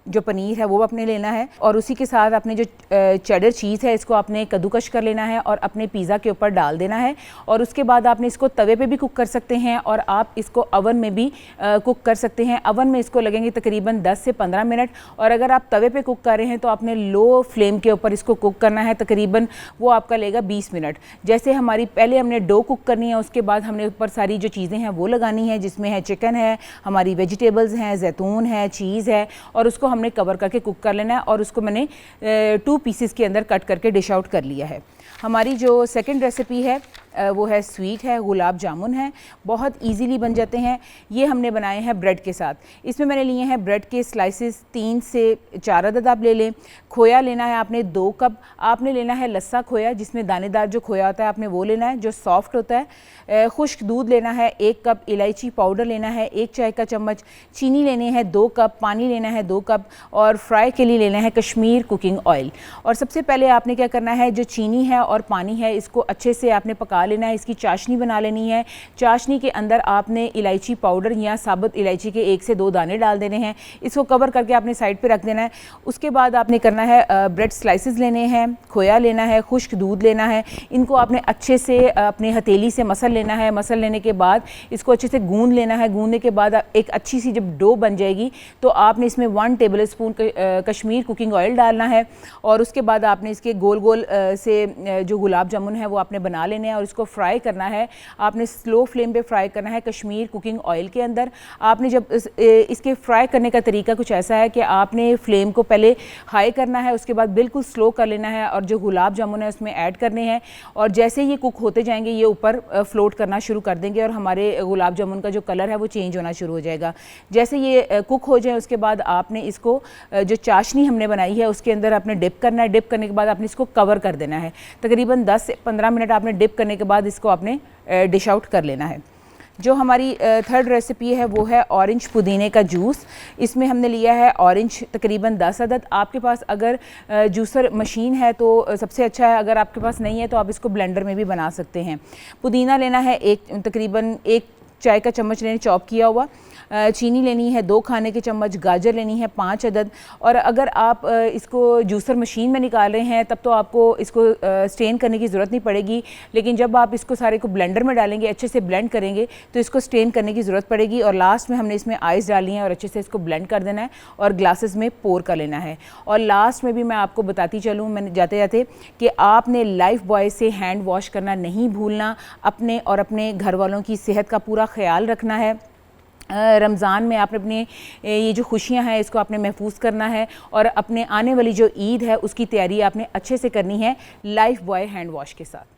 जो पनीर है वो अपने लेना है, और उसी के साथ अपने जो चेडर चीज़ है इसको आपने कद्दूकश कर लेना है और अपने पिज़्ज़ा के ऊपर डाल देना है। और उसके बाद आपने इसको तवे पे भी कुक कर सकते हैं और आप इसको अवन में भी कुक कर सकते हैं। अवन में इसको लगेंगे तकरीबन 10 से 15 मिनट, और अगर आप तवे पे कुक कर रहे हैं तो आपने लो फ्लेम के ऊपर इसको कुक करना है, तकरीबन वो आपका लेगा 20 मिनट। जैसे हमारी पहले हमने डो कुक करनी है, उसके बाद हमने ऊपर सारी जो चीज़ें हैं वो लगानी है, जिसमें है चिकन है, हमारी वेजिटेबल्स हैं, जैतून है, चीज़ है, और उसको हमने कवर करके कुक कर लेना है। और उसको मैंने 2 पीसेस के अंदर कट करके डिश आउट कर लिया है। हमारी जो सेकंड रेसिपी है वो है स्वीट है, गुलाब जामुन है, बहुत इजीली बन जाते हैं। ये हमने बनाए हैं ब्रेड के साथ। इसमें मैंने लिए हैं ब्रेड के स्लाइसेस 3 से 4 अदद आप ले लें। खोया लेना है आपने 2 कप। आपने लेना है लस्सा खोया, जिसमें दानेदार जो खोया होता है आपने वो लेना है जो सॉफ्ट होता है। खुश्क दूध लेना है 1 कप, इलायची पाउडर लेना है 1 चाय का चम्मच, चीनी लेनी है 2 कप, पानी लेना है 2 कप और फ्राई के लिए लेना है कश्मीर कुकिंग ऑयल। और सबसे पहले आपने क्या करना है, जो चीनी है और पानी है इसको अच्छे से आपने पका लेना है, इसकी चाशनी बना लेनी है। चाशनी के अंदर आपने इलायची पाउडर या साबुत इलायची के 1 से 2 दाने डाल देने हैं। इसको कवर करके आपने साइड पे रख देना है। उसके बाद आपने करना है ब्रेड स्लाइसेस लेने हैं, खोया लेना है, खुश्क दूध लेना है। इनको आपने अच्छे से अपने हथेली से मसल लेना है। मसल लेने के बाद इसको अच्छे से गूंद लेना है। गूंदने के बाद एक अच्छी सी जब डो बन जाएगी तो आपने इसमें 1 table spoon Kashmir cooking oil डालना है और उसके बाद आपने इसके गोल गोल से जो गुलाब जामुन है वो आपने बना लेने हैं और इसको फ्राई करना है। आपने स्लो फ्लेम पे फ्राई करना है कश्मीर कुकिंग ऑयल के अंदर। आपने जब इसके फ्राई करने का तरीका कुछ ऐसा है कि आपने फ्लेम को पहले हाई करना है, उसके बाद बिल्कुल स्लो कर लेना है और जो गुलाब जामुन है उसमें ऐड करने हैं और जैसे ये कुक होते जाएंगे ये ऊपर फ्लोट करना शुरू कर देंगे और हमारे गुलाब जामुन का जो कलर है वो चेंज होना शुरू हो जाएगा। जैसे ये कुक हो जाए उसके बाद आपने इसको जो चाशनी हमने बनाई है उसके अंदर आपने डिप करना है। डिप करने के बाद आपने इसको कवर कर देना है। तकरीबन 10 से 15 मिनट आपने डिप करने के बाद इसको आपने डिश आउट कर लेना है। जो हमारी थर्ड रेसिपी है वो है ऑरेंज पुदीने का जूस। इसमें हमने लिया है ऑरेंज तकरीबन 10 अदद। आपके पास अगर जूसर मशीन है तो सबसे अच्छा है, अगर आपके पास नहीं है तो आप इसको ब्लेंडर में भी बना सकते हैं। पुदीना लेना है तकरीबन 1 चाय का चम्मच लेने चॉप किया हुआ। चीनी लेनी है 2 खाने के चम्मच, गाजर लेनी है 5 अदद। और अगर आप इसको जूसर मशीन में निकाल रहे हैं तब तो आपको इसको स्ट्रेन करने की ज़रूरत नहीं पड़ेगी, लेकिन जब आप इसको सारे को ब्लेंडर में डालेंगे, अच्छे से ब्लेंड करेंगे तो इसको स्ट्रेन करने की ज़रूरत पड़ेगी। और लास्ट में हमने इसमें आइस डालनी है और अच्छे से इसको ब्लेंड कर देना है और ग्लासेस में पोर कर लेना है। और लास्ट में भी मैं आपको बताती चलूँ मैंने जाते जाते कि आपने लाइफ बॉय से हैंड वॉश करना नहीं भूलना। अपने और अपने घर वालों की सेहत का पूरा ख्याल रखना है। रमज़ान में आपने अपने ये जो खुशियां हैं इसको आपने महफूज करना है और अपने आने वाली जो ईद है उसकी तैयारी आपने अच्छे से करनी है लाइफ बॉय हैंड वॉश के साथ।